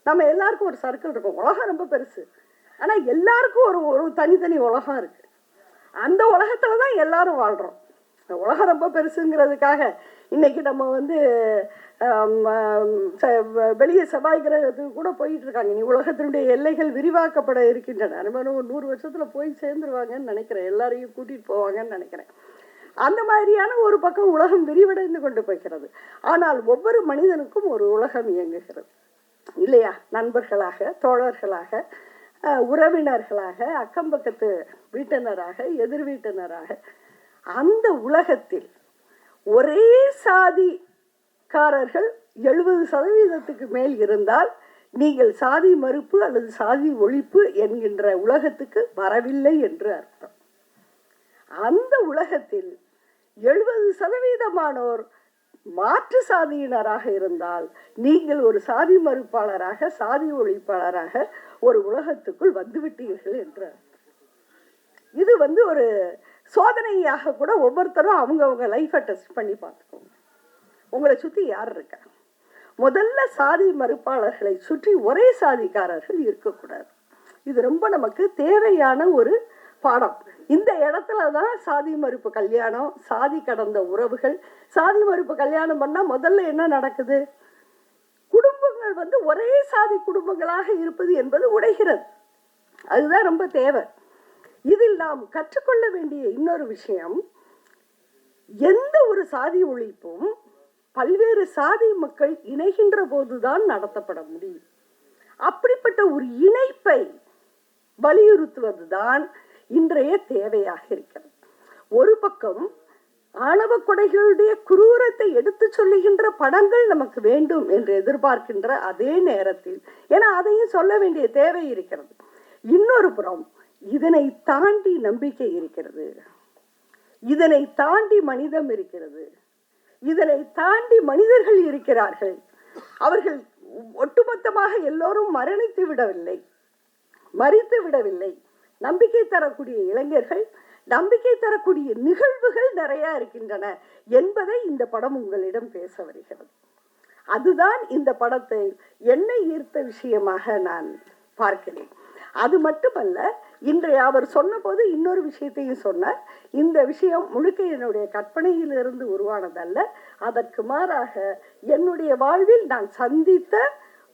Speaker 4: நம்ம எல்லாருக்கும் ஒரு சர்க்கிள் இருக்கும். உலகம் ரொம்ப பெருசு, ஆனால் எல்லாருக்கும் ஒரு தனித்தனி உலகம் இருக்கு. அந்த உலகத்துல தான் எல்லாரும் வாழ்றோம். உலகம் ரொம்ப பெருசுங்கிறதுக்காக இன்னைக்கு நம்ம வெளியே செவ்வாய் கிரகத்துக்கு கூட போயிட்டு இருக்காங்க. நீ உலகத்தினுடைய எல்லைகள் விரிவாக்கப்பட இருக்கின்றன. நம்ம 100 வருஷத்துல போய் சேர்ந்துருவாங்கன்னு நினைக்கிறேன். எல்லாரையும் கூட்டிட்டு போவாங்கன்னு நினைக்கிறேன். அந்த மாதிரியான ஒரு பக்கம் உலகம் விரிவடைந்து கொண்டு போகிறது. ஆனால் ஒவ்வொரு மனிதனுக்கும் ஒரு உலகம் இயங்குகிறது இல்லையா? நண்பர்களாக, தோழர்களாக, உறவினர்களாக, அக்கம் பக்கத்து வீட்டினராக, எதிர் வீட்டினராக, அந்த உலகத்தில் ஒரே சாதிக்காரர்கள் 70% மேல் இருந்தால் நீங்கள் சாதி மறுப்பு அல்லது சாதி ஒழிப்பு என்கின்ற உலகத்துக்கு வரவில்லை என்று அர்த்தம். அந்த உலகத்தில் 70% மாற்று சாதியினராக இருந்தால் நீங்கள் ஒரு சாதி மறுப்பாளராக சாதி ஒழிப்பாளராக ஒரு உலகத்துக்குள் வந்துவிட்டீர்கள் என்று அர்த்தம். இது வந்து ஒரு சோதனையாக கூட ஒவ்வொருத்தரும் அவங்கவுங்க லைஃப்பை டெஸ்ட் பண்ணி பார்த்துக்கோங்க. உங்களை சுற்றி யார் இருக்கா? முதல்ல சாதி மறுப்பாளர்களை சுற்றி ஒரே சாதிக்காரர்கள் இருக்கக்கூடாது. இது ரொம்ப நமக்கு தேவையான ஒரு பாடம். இந்த இடத்துல தான் சாதி மறுப்பு கல்யாணம், சாதி கடந்த உறவுகள். சாதி மறுப்பு கல்யாணம் பண்ணால் முதல்ல என்ன நடக்குது? குடும்பங்கள் வந்து ஒரே சாதி குடும்பங்களாக இருப்பது என்பது உடைகிறது. அதுதான் ரொம்ப தேவை. இதில் நாம் கற்றுக்கொள்ள வேண்டிய இன்னொரு விஷயம், எந்த ஒரு சாதி ஒழிப்பும் பல்வேறு சாதி மக்கள் இணைகின்ற போதுதான் நடத்தப்பட முடியும். அப்படிப்பட்ட ஒரு இணைப்பை வலியுறுத்துவதுதான் இன்றைய தேவையாக இருக்கிறது. ஒரு பக்கம் ஆணவ கொடைகளுடைய குரூரத்தை எடுத்து சொல்லுகின்ற படங்கள் நமக்கு வேண்டும் என்று எதிர்பார்க்கின்ற அதே நேரத்தில், ஏன்னா அதையும் சொல்ல வேண்டிய தேவை இருக்கிறது. இன்னொரு புறம் இதனை தாண்டி நம்பிக்கை இருக்கிறது, இதனை தாண்டி மனிதம் இருக்கிறது, இதனை தாண்டி மனிதர்கள் இருக்கிறார்கள். அவர்கள் ஒட்டுமொத்தமாக எல்லோரும் மரணித்து விடவில்லை, மறித்து விடவில்லை. நம்பிக்கை தரக்கூடிய இளைஞர்கள், நம்பிக்கை தரக்கூடிய நிகழ்வுகள் நிறைய இருக்கின்றன என்பதை இந்த படம் உங்களிடம் பேச வருகிறது. அதுதான் இந்த படத்தை என்னை ஈர்த்த விஷயமாக நான் பார்க்கிறேன். அது மட்டுமல்ல, இன்றைய அவர் சொன்னபோது இன்னொரு விஷயத்தையும் சொன்னார். இந்த விஷயம் முழுக்க என்னுடைய கற்பனையிலிருந்து உருவானதல்ல, அதற்கு மாறாக என்னுடைய வாழ்வில் நான் சந்தித்த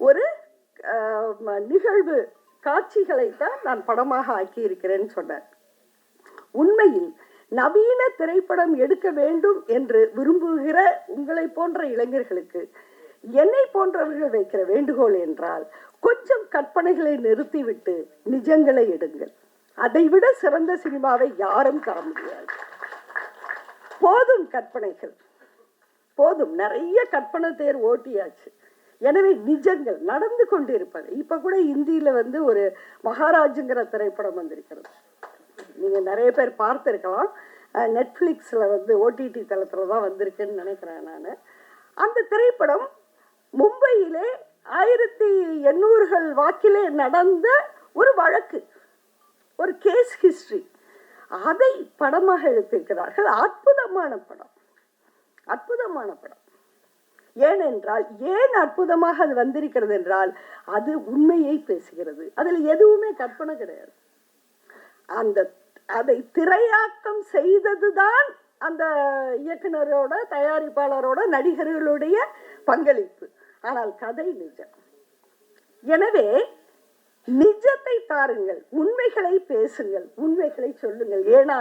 Speaker 4: ஒரு நிகழ்வு காட்சிகளைத்தான் நான் படமாக ஆக்கியிருக்கிறேன்னு சொன்னார். உண்மையில் நவீன திரைப்படம் எடுக்க வேண்டும் என்று விரும்புகிற உங்களை போன்ற இளைஞர்களுக்கு என்னை போன்றவர்கள் வைக்கிற வேண்டுகோள் என்றால், கொஞ்சம் கற்பனைகளை நிறுத்திவிட்டு நிஜங்களை எடுங்கள். அதைவிட சிறந்த சினிமாவை யாரும் தர முடியாது. போதும் கற்பனைகள், போதும். நிறைய கற்பனை தேர் ஓட்டியாச்சு. எனவே நிஜங்கள் நடந்து கொண்டிருப்பது. இப்ப கூட இந்தியில வந்து ஒரு மகாராஜுங்கிற திரைப்படம் வந்திருக்கிறது. நீங்க நிறைய பேர் பார்த்திருக்கலாம். நெட்ஃபிளிக்ஸ்ல வந்து ஓடிடி தளத்துல தான் வந்திருக்குன்னு நினைக்கிறேன் நான். அந்த திரைப்படம் மும்பையிலே 1800கள் வாக்கிலே நடந்த ஒரு வழக்கு, ஒரு கேஸ் ஹிஸ்டரி, அதை படமாக எடுத்திருக்கிறார்கள். அற்புதமான படம், அற்புதமான படம். ஏனென்றால், ஏன் அற்புதமாக அது வந்திருக்கிறது என்றால், அது உண்மையை பேசுகிறது. அதில் எதுவுமே கற்பனை கிடையாது. அதை திரையாக்கம் செய்ததுதான் அந்த இயக்குனரோட, தயாரிப்பாளரோட, நடிகர்களுடைய பங்களிப்பு. ஆனால் கதை நிஜம். எனவே நிஜத்தை தாருங்கள், உண்மைகளை பேசுங்கள், உண்மைகளை சொல்லுங்கள். ஏன்னா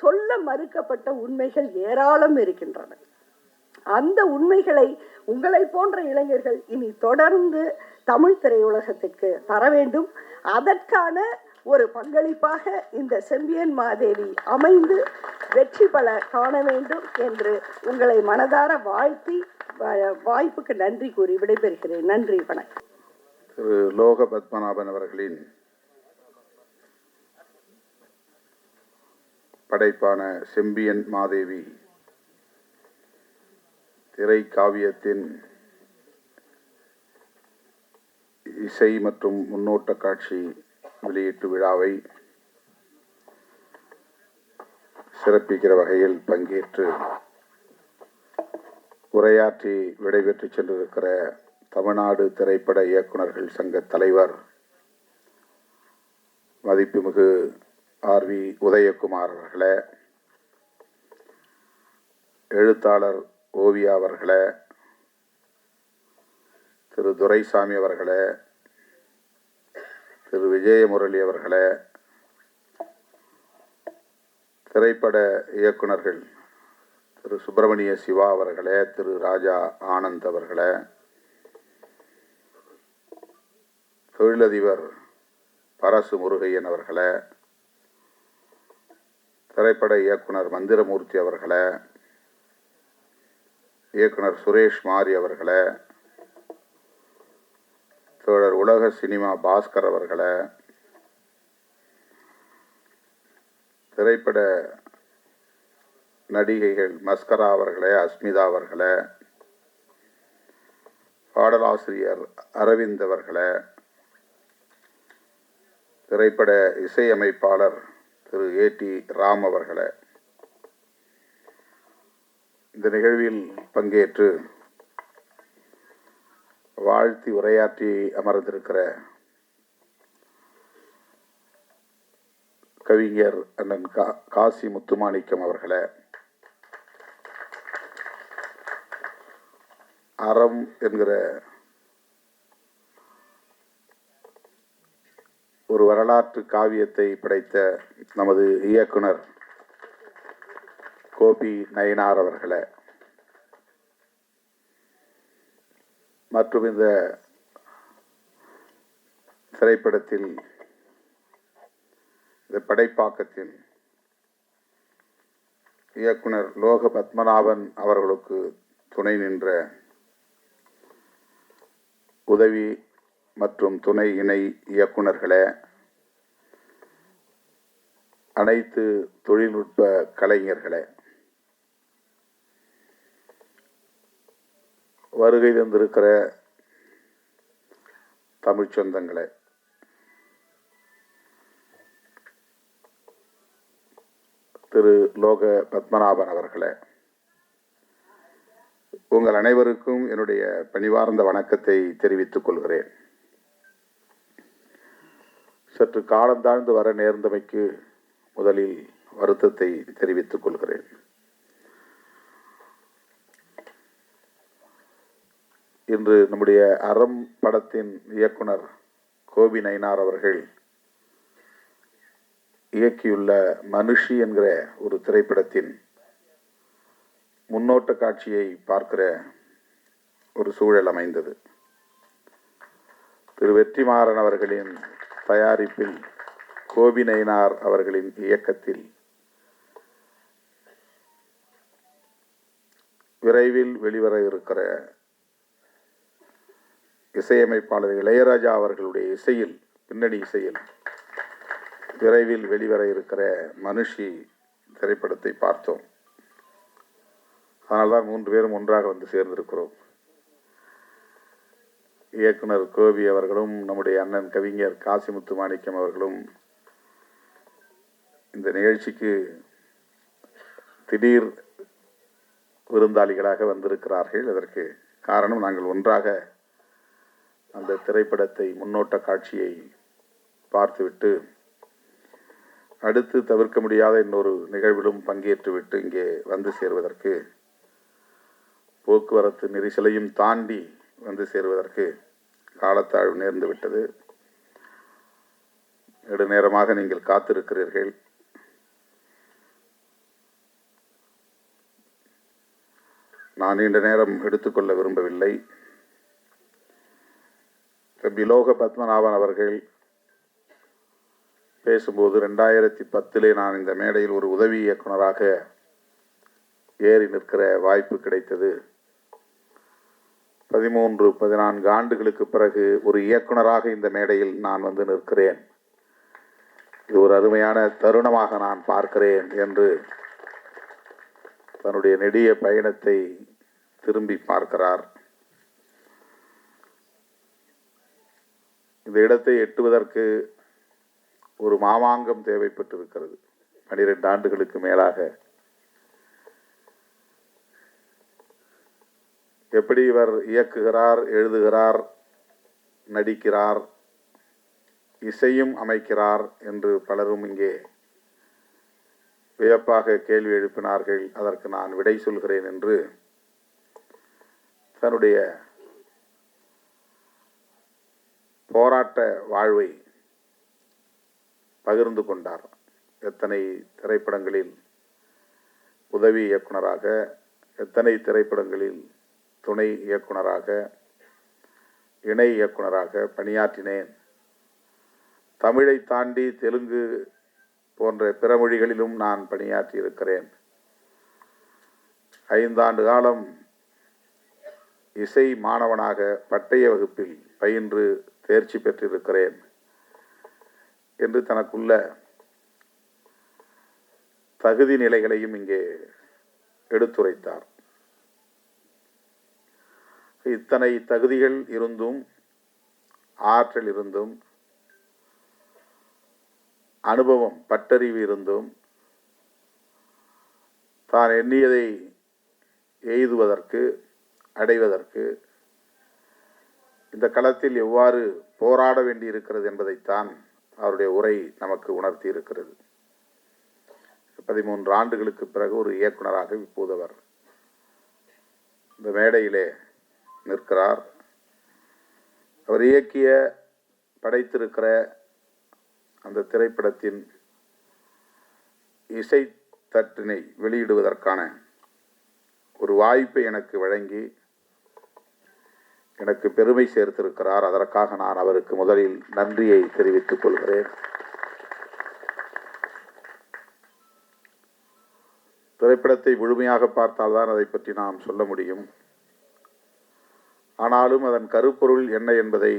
Speaker 4: சொல்ல மறுக்கப்பட்ட உண்மைகள் ஏராளம் இருக்கின்றன. அந்த உண்மைகளை உங்களை போன்ற இளைஞர்கள் இனி தொடர்ந்து தமிழ் திரையுலகத்திற்கு தர வேண்டும். அதற்கான ஒரு பங்களிப்பாக இந்த செம்பியன் மாதேவி அமைந்து வெற்றி பல காண வேண்டும் என்று உங்களை மனதார வாழ்த்தி வாய்ப்புக்கு நன்றி கூறி விடைபெறுகிறேன். நன்றி, வணக்கம்.
Speaker 5: திரு லோக பத்மநாபன் அவர்களின் படைப்பான செம்பியன் மாதேவி திரை காவியத்தின் இசை மற்றும் முன்னோட்ட காட்சி வெளியீட்டு விழாவை சிறப்பிக்கிற வகையில் பங்கேற்று உரையாற்றி விடைபெற்று சென்றிருக்கிற தமிழ்நாடு திரைப்பட இயக்குநர்கள் சங்க தலைவர் மதிப்புமிகு ஆர்.வி. உதயகுமார் அவர்களே, எழுத்தாளர் ஓவியா அவர்களே, திரு துரைசாமி அவர்களே, திரு விஜயமுரளி அவர்களே, திரைப்பட இயக்குநர்கள் திரு சுப்பிரமணிய சிவா அவர்களே, திரு ராஜா ஆனந்த் அவர்களே, தொழிலதிபர் பரசு முருகையன் அவர்களே, திரைப்பட இயக்குனர் மந்திரமூர்த்தி அவர்களே, இயக்குனர் சுரேஷ் மாரி அவர்களே, தோழர் உலக சினிமா பாஸ்கர் அவர்களே, திரைப்பட நடிகைகள் மஸ்கரா அவர்களே, அஸ்மிதா அவர்களே, பாடலாசிரியர் அரவிந்த் அவர்களே, திரைப்பட இசையமைப்பாளர் திரு ஏ.டி. ராம் அவர்களே, இந்த நிகழ்வில் பங்கேற்று வாழ்த்தி உரையாற்றி அமர்ந்திருக்கிற கவிஞர் அண்ணன் காசி முத்துமாணிக்கம் அவர்களே, அறம் என்கிற ஒரு வரலாற்று காவியத்தை படைத்த நமது இயக்குனர் கோபி நயினார் அவர்களே, மற்றும் இந்த திரைப்படத்தில் இந்த படைப்பாக்கத்தின் இயக்குனர் லோக பத்மநாபன் அவர்களுக்கு துணை நின்ற உதவி மற்றும் துணை இணை இயக்குனர்களே, அனைத்து தொழில்நுட்ப கலைஞர்களே, வருகை தந்திருக்கிற தமிழ்ச் சொந்தங்களே, திரு லோக பத்மநாபன் அவர்களே, உங்கள் அனைவருக்கும் என்னுடைய பணிவார்ந்த வணக்கத்தை தெரிவித்துக் கொள்கிறேன். சற்று காலந்தாழ்ந்து வர நேர்ந்தமைக்கு முதலில் வருத்தத்தை தெரிவித்துக் கொள்கிறேன். இன்று நம்முடைய அறம் படத்தின் இயக்குனர் கோபி நயினார் அவர்கள் இயக்கியுள்ள மனுஷி என்கிற ஒரு திரைப்படத்தின் முன்னோட்ட காட்சியை பார்க்கிற ஒரு சூழல் அமைந்தது. திரு வெற்றிமாறன் அவர்களின் தயாரிப்பில் கோபி நயினார் அவர்களின் இயக்கத்தில் விரைவில் வெளிவர இருக்கிற இசையமைப்பாளர் இளையராஜா அவர்களுடைய இசையில், பின்னணி இசையில் விரைவில் வெளிவர இருக்கிற மனுஷி திரைப்படத்தை பார்த்தோம். அதனால்தான் 3 பேரும் ஒன்றாக வந்து சேர்ந்திருக்கிறோம். இயக்குனர் கோபி அவர்களும் நம்முடைய அண்ணன் கவிஞர் காசி முத்துமாணிக்கம் அவர்களும் இந்த நிகழ்ச்சிக்கு திடீர் விருந்தாளிகளாக வந்திருக்கிறார்கள். அதற்கு காரணம், நாங்கள் ஒன்றாக அந்த திரைப்படத்தை முன்னோட்ட காட்சியை பார்த்துவிட்டு அடுத்து தவிர்க்க முடியாத இன்னொரு நிகழ்விலும் பங்கேற்றுவிட்டு இங்கே வந்து சேர்வதற்கு, போக்குவரத்து நெரிசலையும் தாண்டி வந்து சேருவதற்கு காலத்தாழ்வு நேர்ந்து விட்டது. நெடுநேரமாக நீங்கள் காத்திருக்கிறீர்கள். நான் நீண்ட நேரம் எடுத்துக்கொள்ள விரும்பவில்லை. லோக பத்மநாபன் அவர்கள் பேசும்போது 2010 நான் இந்த மேடையில் ஒரு உதவி இயக்குனராக ஏறி நிற்கிற வாய்ப்பு கிடைத்தது. 13-14 ஆண்டுகளுக்கு பிறகு ஒரு இயக்குனராக இந்த மேடையில் நான் வந்து நிற்கிறேன். இது ஒரு அருமையான தருணமாக நான் பார்க்கிறேன் என்று தன்னுடைய நெடிய பயணத்தை திரும்பி பார்க்கிறார். இந்த இடத்தை எட்டுவதற்கு ஒரு மாமாங்கம் தேவைப்பட்டிருக்கிறது. 12 ஆண்டுகளுக்கு மேலாக எப்படி இவர் இயக்குகிறார், எழுதுகிறார், நடிக்கிறார், இசையும் அமைக்கிறார் என்று பலரும் இங்கே வியப்பாக கேள்வி எழுப்பினார்கள். அதற்கு நான் விடை சொல்கிறேன் என்று தன்னுடைய போராட்ட வாழ்வை பகிர்ந்து கொண்டார். எத்தனை திரைப்படங்களில் உதவி இயக்குனராக, எத்தனை திரைப்படங்களில் துணை இயக்குனராக, இணை இயக்குனராக பணியாற்றினேன். தமிழை தாண்டி தெலுங்கு போன்ற பிற மொழிகளிலும் நான் பணியாற்றி இருக்கிறேன். 5 ஆண்டு காலம் இசை மாணவனாக பட்டய வகுப்பில் பயின்று தேர்ச்சி பெற்றிருக்கிறேன் என்று தனக்குள்ள தகுதி நிலைகளையும் இங்கே எடுத்துரைத்தார். இத்தனை தகுதிகள் இருந்தும், ஆற்றல் இருந்தும் அனுபவம், பட்டறிவு இருந்தும் தான் எண்ணியதை எய்துவதற்கு, அடைவதற்கு இந்த களத்தில் எவ்வாறு போராட வேண்டி இருக்கிறது என்பதைத்தான் அவருடைய உரை நமக்கு உணர்த்தி இருக்கிறது. 13 ஆண்டுகளுக்கு பிறகு ஒரு இயக்குனராக இப்போது அவர் இந்த மேடையிலே நிற்கிறார். அவர் இயக்கிய, படைத்திருக்கிற அந்த திரைப்படத்தின் இசை தட்டினை வெளியிடுவதற்கான ஒரு வாய்ப்பை எனக்கு வழங்கி எனக்கு பெருமை சேர்த்திருக்கிறார். அதற்காக நான் அவருக்கு முதலில் நன்றியை தெரிவித்துக் கொள்கிறேன். திரைப்படத்தை முழுமையாக பார்த்தால்தான் அதை பற்றி நாம் சொல்ல முடியும். ஆனாலும் அதன் கருப்பொருள் என்ன என்பதை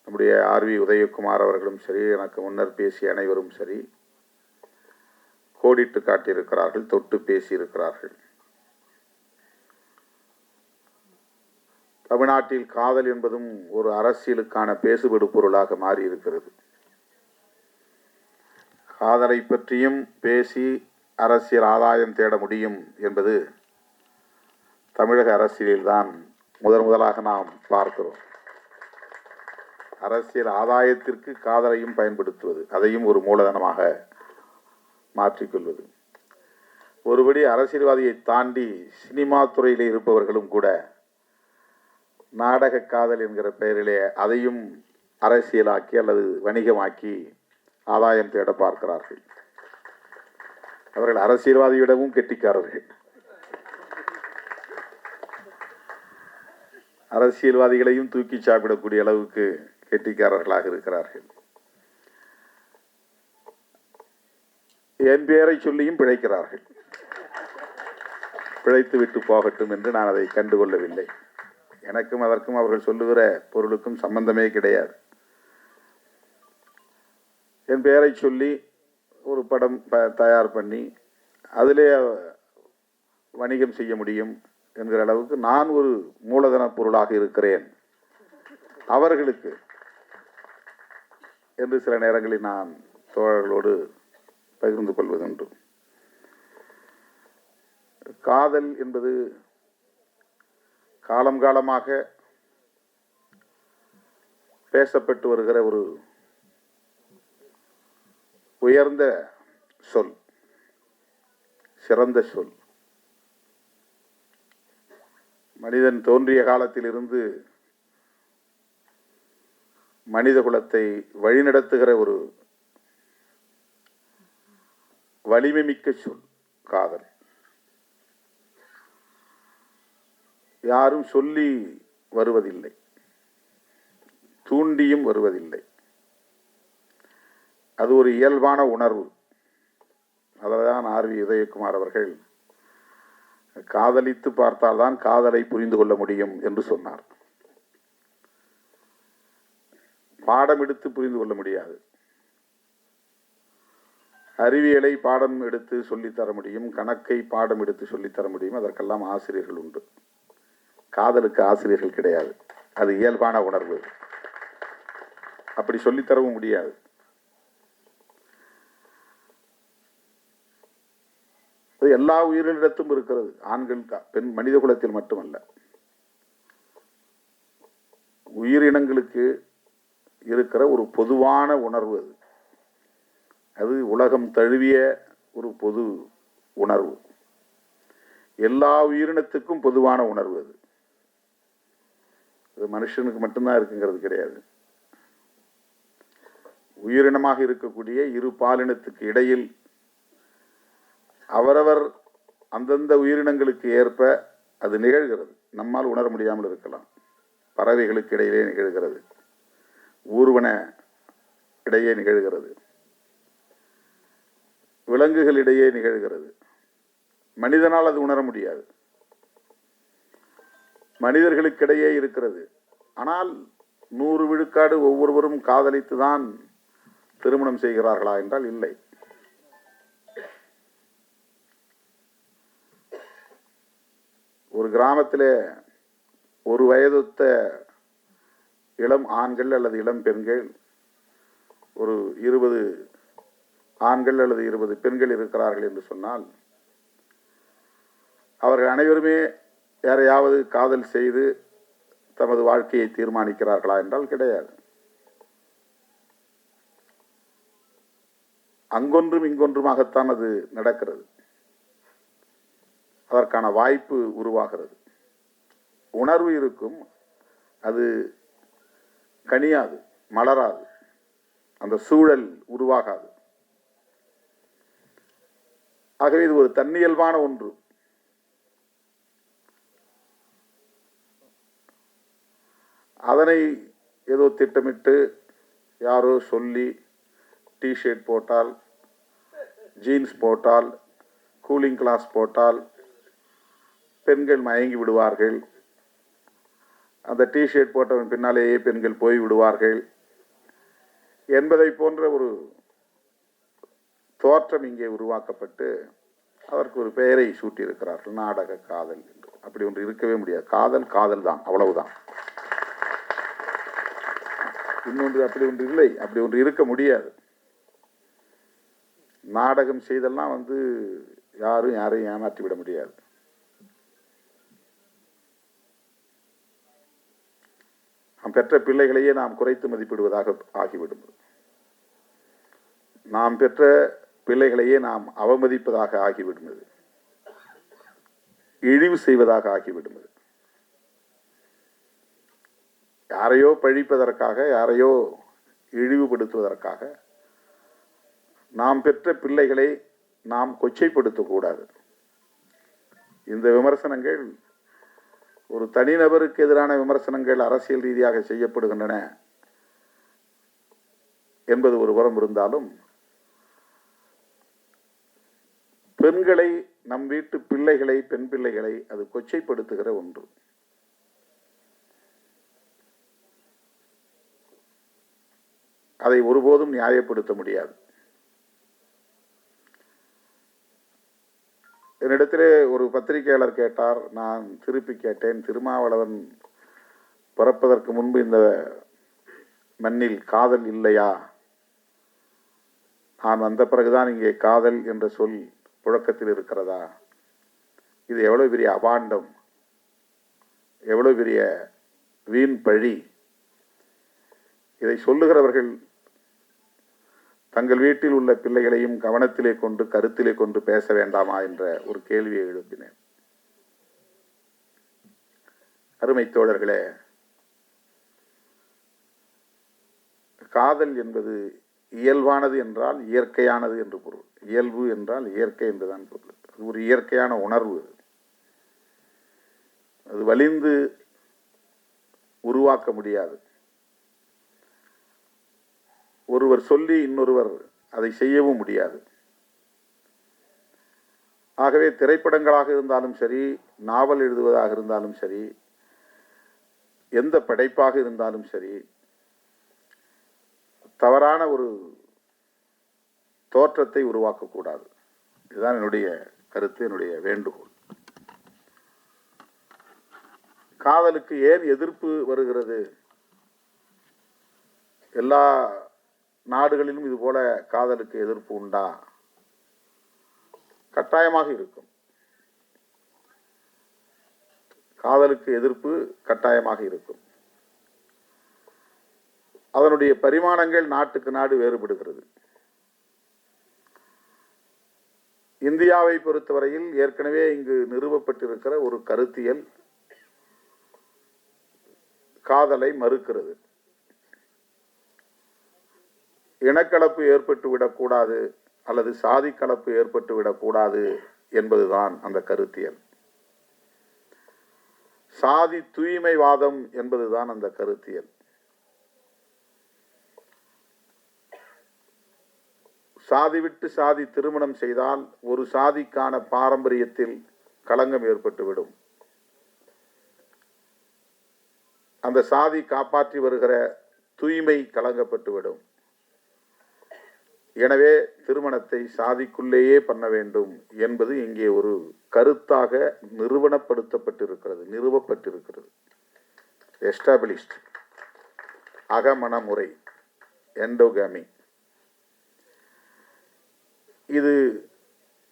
Speaker 5: நம்முடைய ஆர்வி உதயகுமார் அவர்களும் சரி, எனக்கு முன்னர் பேசிய அனைவரும் சரி கோடிட்டு காட்டியிருக்கிறார்கள், தொட்டு பேசியிருக்கிறார்கள். தமிழ்நாட்டில் காதல் என்பதும் ஒரு அரசியலுக்கான பேசுபடு பொருளாக மாறி இருக்கிறது. காதலை பற்றியும் பேசி அரசியல் ஆதாயம் தேட முடியும் என்பது தமிழக அரசியலில்தான் முதலாக நாம் பார்க்கிறோம். அரசியல் ஆதாயத்திற்கு காதலையும் பயன்படுத்துவது, அதையும் ஒரு மூலதனமாக மாற்றிக்கொள்வது. ஒருபடி அரசியல்வாதியை தாண்டி சினிமா துறையில் இருப்பவர்களும் கூட நாடக காதல் என்கிற பெயரிலே அதையும் அரசியலாக்கி அல்லது வணிகமாக்கி ஆதாயம் தேட பார்க்கிறார்கள். அவர்கள் அரசியல்வாதியிடமும் கெட்டிக்காரர்கள். அரசியல்வாதிகளையும் தூக்கி சாப்பிடக்கூடிய அளவுக்கு கெட்டிக்காரர்களாக இருக்கிறார்கள். என் பெயரை சொல்லியும் பிழைக்கிறார்கள். பிழைத்து விட்டு போகட்டும் என்று நான் அதை கண்டுகொள்ளவில்லை. எனக்கும் அதற்கும் அவர்கள் சொல்லுகிற பொருளுக்கும் சம்பந்தமே கிடையாது. என் பெயரை சொல்லி ஒரு படம் தயார் பண்ணி அதிலே வணிகம் செய்ய முடியும் என்கிற அளவுக்கு நான் ஒரு மூலதன பொருளாக இருக்கிறேன் அவர்களுக்கு என்று சில நேரங்களில் நான் தோழர்களோடு பகிர்ந்து கொள்வதுண்டு. காதல் என்பது காலம் காலமாக பேசப்பட்டு வருகிற ஒரு உயர்ந்த சொல், சிறந்த சொல். மனிதன் தோன்றிய காலத்திலிருந்து மனித குலத்தை வழிநடத்துகிற ஒரு வலிமை மிக்க சொல் காதல். யாரும் சொல்லி வருவதில்லை, தூண்டியும் வருவதில்லை. அது ஒரு இயல்பான உணர்வு. அதைதான் ஆர்வி உதயகுமார் அவர்கள் காதலித்து பார்த்தால்தான் காதலை புரிந்து கொள்ள முடியும் என்று சொன்னார். பாடம் எடுத்து புரிந்து கொள்ள முடியாது. அறிவியலை பாடம் எடுத்து சொல்லித்தர முடியும், கணக்கை பாடம் எடுத்து சொல்லித்தர முடியும், அதற்கெல்லாம் ஆசிரியர்கள் உண்டு. காதலுக்கு ஆசிரியர்கள் கிடையாது. அது இயல்பான உணர்வு. அப்படி சொல்லித்தரவும் முடியாது. அது எல்லா உயிரினத்திலும் இருக்கிறது. ஆண்கள், பெண், மனித குலத்தில் மட்டுமல்ல, உயிரினங்களுக்கு இருக்கிற ஒரு பொதுவான உணர்வு அது. அது உலகம் தழுவிய ஒரு பொது உணர்வு. எல்லா உயிரினத்துக்கும் பொதுவான உணர்வு அது. அது மனுஷனுக்கு மட்டும்தான் இருக்குங்கிறது கிடையாது. உயிரினமாக இருக்கக்கூடிய இரு பாலினத்துக்கு இடையில் அவரவர் அந்தந்த உயிரினங்களுக்கு ஏற்ப அது நிகழ்கிறது. நம்மால் உணர முடியாமல் இருக்கலாம். பறவைகளுக்கு இடையிலே நிகழ்கிறது, ஊர்வன இடையே நிகழ்கிறது, விலங்குகளிடையே நிகழ்கிறது. மனிதனால் அது உணர முடியாது. மனிதர்களுக்கிடையே இருக்கிறது. ஆனால் 100 விழுக்காடு ஒவ்வொருவரும் காதலித்துதான் திருமணம் செய்கிறார்களா என்றால் இல்லை. ஒரு கிராமத்தில் ஒரு வயதொத்த இளம் ஆண்கள் அல்லது இளம் பெண்கள் ஒரு 20 ஆண்கள் அல்லது 20 பெண்கள் இருக்கிறார்கள் என்று சொன்னால் அவர்கள் அனைவருமே யாரையாவது காதல் செய்து தமது வாழ்க்கையை தீர்மானிக்கிறார்களா என்றால் கிடையாது. அங்கொன்றும் இங்கொன்றுமாகத்தான் அது நடக்கிறது. அதற்கான வாய்ப்பு உருவாகிறது. உணர்வு இருக்கும், அது கனியாது, மலராது, அந்த சூழல் உருவாகாது. ஆகவே இது ஒரு தன்னியல்பான ஒன்று. அதனை ஏதோ திட்டமிட்டு யாரோ சொல்லி டிஷர்ட் போட்டால், ஜீன்ஸ் போட்டால், கூலிங் கிளாஸ் போட்டால் பெண்கள் மயங்கி விடுவார்கள், அந்த டிஷர்ட் போட்டவன் பின்னாலேயே பெண்கள் போய் விடுவார்கள் என்பதை போன்ற ஒரு தோற்றம் இங்கே உருவாக்கப்பட்டு அதற்கு ஒரு பெயரை சூட்டியிருக்கிறார்கள், நாடக காதல் என்று. அப்படி ஒன்று இருக்கவே முடியாது. காதல் காதல் தான், அவ்வளவுதான். இன்னொன்று அப்படி ஒன்று இல்லை, அப்படி ஒன்று இருக்க முடியாது. நாடகம் செய்தெல்லாம் யாரும் யாரையும் ஏமாற்றி விட முடியாது. நாம் பெற்ற பிள்ளைகளையே நாம் குறைத்து மதிப்பிடுவதாக ஆகிவிடும். நாம் பெற்ற பிள்ளைகளையே நாம் அவமதிப்பதாக ஆகிவிடுவது, இழிவு செய்வதாக ஆகிவிடுவது. யாரையோ பழிப்பதற்காக, யாரையோ இழிவுபடுத்துவதற்காக நாம் பெற்ற பிள்ளைகளை நாம் கொச்சைப்படுத்தக்கூடாது. இந்த விமர்சனங்கள் ஒரு தனிநபருக்கு எதிரான விமர்சனங்கள் அரசியல் ரீதியாக செய்யப்படுகின்றன என்பது ஒரு புறம் இருந்தாலும், பெண்களை, நம் வீட்டு பிள்ளைகளை, பெண் பிள்ளைகளை அது கொச்சைப்படுத்துகிற ஒன்று. அதை ஒருபோதும் நியாயப்படுத்த முடியாது. என்னிடத்திலே ஒரு பத்திரிகையாளர் கேட்டார், நான் திருப்பி கேட்டேன், திருமாவளவன் பிறப்பதற்கு முன்பு இந்த மண்ணில் காதல் இல்லையா? நான் வந்த பிறகுதான் இங்கே காதல் என்ற சொல் புழக்கத்தில் இருக்கிறதா? இது எவ்வளவு பெரிய அபாண்டம், எவ்வளவு பெரிய வீண் பழி. இதை சொல்லுகிறவர்கள் தங்கள் வீட்டில் உள்ள பிள்ளைகளையும் கவனத்திலே கொண்டு, கருத்திலே கொண்டு பேச வேண்டாமா என்ற ஒரு கேள்வியை எழுப்பினேன். அருமை தோழர்களே, காதல் என்பது இயல்பானது என்றால் இயற்கையானது என்று பொருள். இயல்பு என்றால் இயற்கை என்றுதான் பொருள். அது ஒரு இயற்கையான உணர்வு. அது வலிந்து உருவாக்க முடியாது. ஒருவர் சொல்லி இன்னொருவர் அதை செய்யவும் முடியாது. ஆகவே திரைப்படங்களாக இருந்தாலும் சரி, நாவல் எழுதுவதாக இருந்தாலும் சரி, எந்த படைப்பாக இருந்தாலும் சரி, தவறான ஒரு தோற்றத்தை உருவாக்கக்கூடாது. இதுதான் என்னுடைய கருத்து, என்னுடைய வேண்டுகோள். காதலுக்கு ஏன் எதிர்ப்பு வருகிறது? எல்லா நாடுகளிலும் இது போல காதலுக்கு எதிர்ப்பு உண்டா? கட்டாயமாக இருக்கும். காதலுக்கு எதிர்ப்பு கட்டாயமாக இருக்கும். அதனுடைய பரிமாணங்கள் நாட்டுக்கு நாடு வேறுபடுகிறது. இந்தியாவை பொறுத்தவரையில் ஏற்கனவே இங்கு நிறுவப்பட்டிருக்கிற ஒரு கருத்தியல் காதலை மறுக்கிறது. இனக்கலப்பு ஏற்பட்டு விடக்கூடாது அல்லது சாதி கலப்பு ஏற்பட்டு விடக்கூடாது என்பதுதான் அந்த கருத்தியல். சாதி தூய்மைவாதம் என்பதுதான் அந்த கருத்தியல். சாதி விட்டு சாதி திருமணம் செய்தால் ஒரு சாதிக்கான பாரம்பரியத்தில் களங்கம் ஏற்பட்டுவிடும். அந்த சாதி காப்பாற்றி வருகிற தூய்மை கலங்கப்பட்டுவிடும். எனவே திருமணத்தை சாதிக்குள்ளேயே பண்ண வேண்டும் என்பது இங்கே ஒரு கருத்தாக நிறுவப்பட்டிருக்கிறது. எஸ்டாபிளிஷ்ட் அகமண முறை, எண்டோகாமி. இது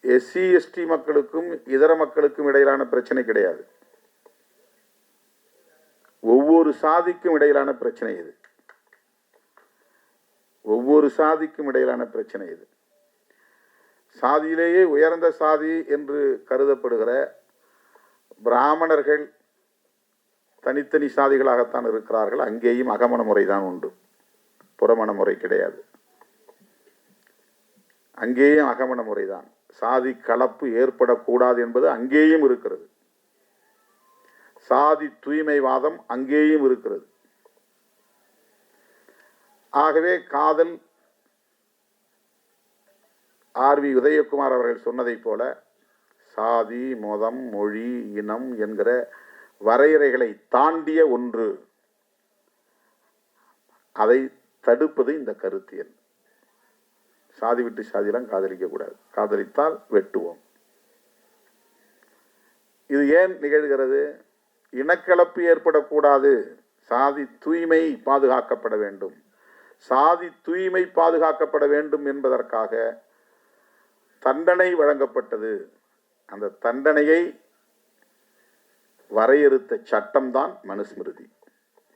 Speaker 5: எஸ்சி எஸ்டி மக்களுக்கும் இதர மக்களுக்கும் இடையிலான பிரச்சனை கிடையாது. ஒவ்வொரு சாதிக்கும் இடையிலான பிரச்சனை இது. ஒவ்வொரு சாதிக்கும் இடையிலான பிரச்சனை இது. சாதியிலேயே உயர்ந்த சாதி என்று கருதப்படுகிற பிராமணர்கள் தனித்தனி சாதிகளாகத்தான் இருக்கிறார்கள். அங்கேயும் அகமண முறைதான் உண்டு, புறமண முறை கிடையாது. அங்கேயும் அகமண முறைதான். சாதி கலப்பு ஏற்படக்கூடாது என்பது அங்கேயும் இருக்கிறது. சாதி தூய்மைவாதம் அங்கேயும் இருக்கிறது. ஆகவே காதல் ஆர்.வி. உதயகுமார் அவர்கள் சொன்னதைப் போல சாதி, மதம், மொழி, இனம் என்கிற வரையறைகளை தாண்டிய ஒன்று. அதை தடுப்பது இந்த கருத்தியல். சாதி விட்டு சாதியெல்லாம் காதலிக்க கூடாது. காதலித்தால் வெட்டுவோம். இது ஏன் நிகழ்கிறது? இனக்கலப்பு ஏற்படக்கூடாது. சாதி தூய்மை பாதுகாக்கப்பட வேண்டும். சாதி தூய்மை பாதுகாக்கப்பட வேண்டும் என்பதற்காக தண்டனை வழங்கப்பட்டது. அந்த தண்டனையை வரையறுத்த சட்டம்தான் மனுஸ்மிருதி.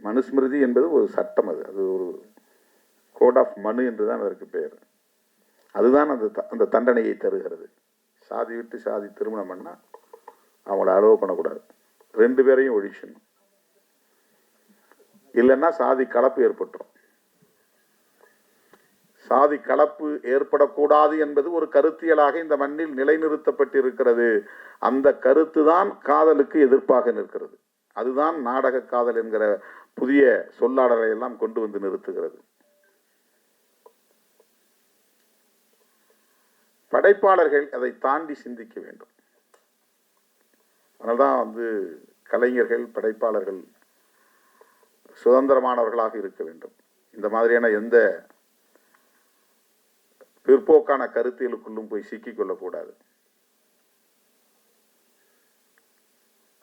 Speaker 5: மனுஸ்மிருதி என்பது ஒரு சட்டம். அது ஒரு கோட் ஆஃப் மனு என்றுதான் அதற்கு பெயர். அதுதான் அந்த தண்டனையை தருகிறது. சாதி விட்டு சாதி திருமணம் பண்ணா அவங்கள அலோவ் பண்ணக்கூடாது. 2 பேரையும் ஒழிச்சணும். இல்லைன்னா சாதி கலப்பு ஏற்பட்டுரும். சாதி கலப்பு ஏற்படக்கூடாது என்பது ஒரு கருத்தியலாக இந்த மண்ணில் நிலைநிறுத்தப்பட்டிருக்கிறது. அந்த கருத்து தான் காதலுக்கு எதிர்ப்பாக நிற்கிறது. அதுதான் நாடக காதல் என்கிற புதிய சொல்லாடலை எல்லாம் கொண்டு வந்து நிறுத்துகிறது. படைப்பாளர்கள் அதை தாண்டி சிந்திக்க வேண்டும். அதனால்தான் கலைஞர்கள், படைப்பாளர்கள் சுதந்திரமானவர்களாக இருக்க வேண்டும். இந்த மாதிரியான எந்த பிற்போக்கான கருத்தியலுக்குள்ளும் போய் சிக்கிக் கொள்ளக்கூடாது.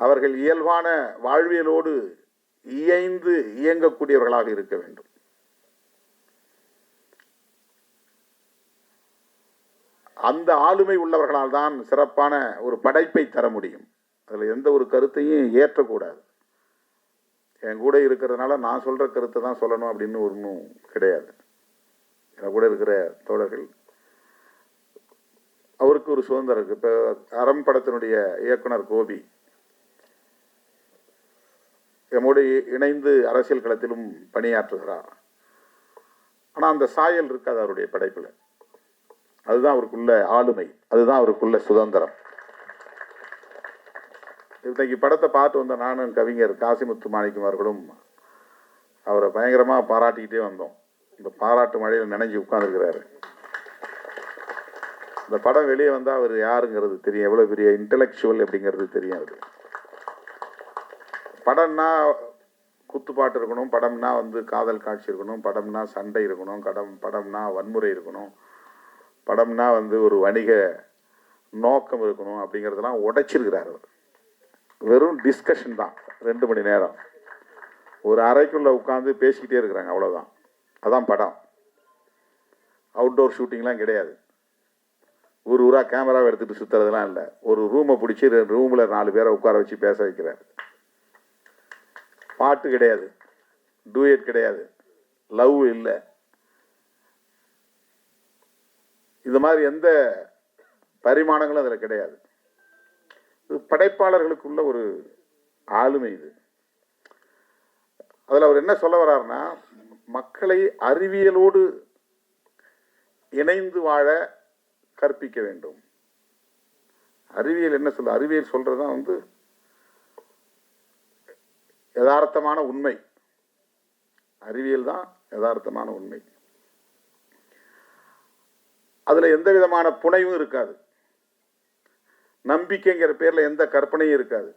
Speaker 5: அவர்கள் இயல்பான வாழ்வியலோடு இயைந்து இயங்கக்கூடியவர்களாக இருக்க வேண்டும். அந்த ஆளுமை உள்ளவர்களால் தான் சிறப்பான ஒரு படைப்பை தர முடியும். அதில் எந்த ஒரு கருத்தையும் ஏற்றக்கூடாது. என் கூட இருக்கிறதுனால நான் சொல்ற கருத்தை தான் சொல்லணும் அப்படின்னு ஒன்றும் கிடையாது. என் கூட இருக்கிற தோழர்கள் அவருக்கு ஒரு சுதந்திரம் இருக்கு. இப்போ அறம் படத்தினுடைய இயக்குனர் கோபி எம்மோடு இணைந்து அரசியல் களத்திலும் பணியாற்றுகிறார். ஆனால் அந்த சாயல் இருக்காது அவருடைய படைப்பில். அதுதான் அவருக்குள்ள ஆளுமை, அதுதான் அவருக்குள்ள சுதந்திரம். இன்னைக்கு படத்தை பார்த்து வந்த நானும் கவிஞர் காசிமுத்து மாணிக்கம் அவர்களும் அவரை பயங்கரமாக பாராட்டிக்கிட்டே வந்தோம். இந்த பாராட்டு மழையில் நினைஞ்சு உட்கார்ந்துருக்கிறாரு. இந்த படம் வெளியே வந்தால் அவர் யாருங்கிறது தெரியும், எவ்வளோ பெரிய இன்டலெக்சுவல் அப்படிங்கிறது தெரியும். அவரு படம்னா குத்துப்பாட்டு இருக்கணும், படம்னா காதல் காட்சி இருக்கணும், படம்னா சண்டை இருக்கணும், படம்னா வன்முறை இருக்கணும், படம்னா ஒரு வணிக நோக்கம் இருக்கணும் அப்படிங்கிறதெல்லாம் உடைச்சிருக்கிறார் அவர். வெறும் டிஸ்கஷன் தான் 2 மணி நேரம் ஒரு அறைக்குள்ளே உட்காந்து பேசிக்கிட்டே இருக்கிறாங்க, அவ்வளோதான். அதான் படம். அவுட்டோர் ஷூட்டிங்லாம் கிடையாது. ஊராக கேமராவை எடுத்துகிட்டு சுற்றுறதுலாம் இல்லை. ஒரு ரூமை பிடிச்சி ரூமில் 4 பேரை உட்கார வச்சு பேச வைக்கிறார். பாட்டு கிடையாது, டூயட் கிடையாது, லவ் இல்லை. இது மாதிரி எந்த பரிமாணங்களும் அதில் கிடையாது. இது படைப்பாளர்களுக்குள்ள ஒரு ஆளுமை. இது அதில் அவர் என்ன சொல்ல வர்றாருன்னா, மக்களை அறிவியலோடு இணைந்து வாழ கற்பிக்க வேண்டும். அறிவியல் என்ன சொல்ல? அறிவியல் சொல்றதுதான் யதார்த்தமான உண்மை. அறிவியல் தான் யதார்த்தமான உண்மை. அதுல எந்த விதமான புனைவும் இருக்காது. நம்பிக்கைங்கிற பேர்ல எந்த கற்பனையும் இருக்காது,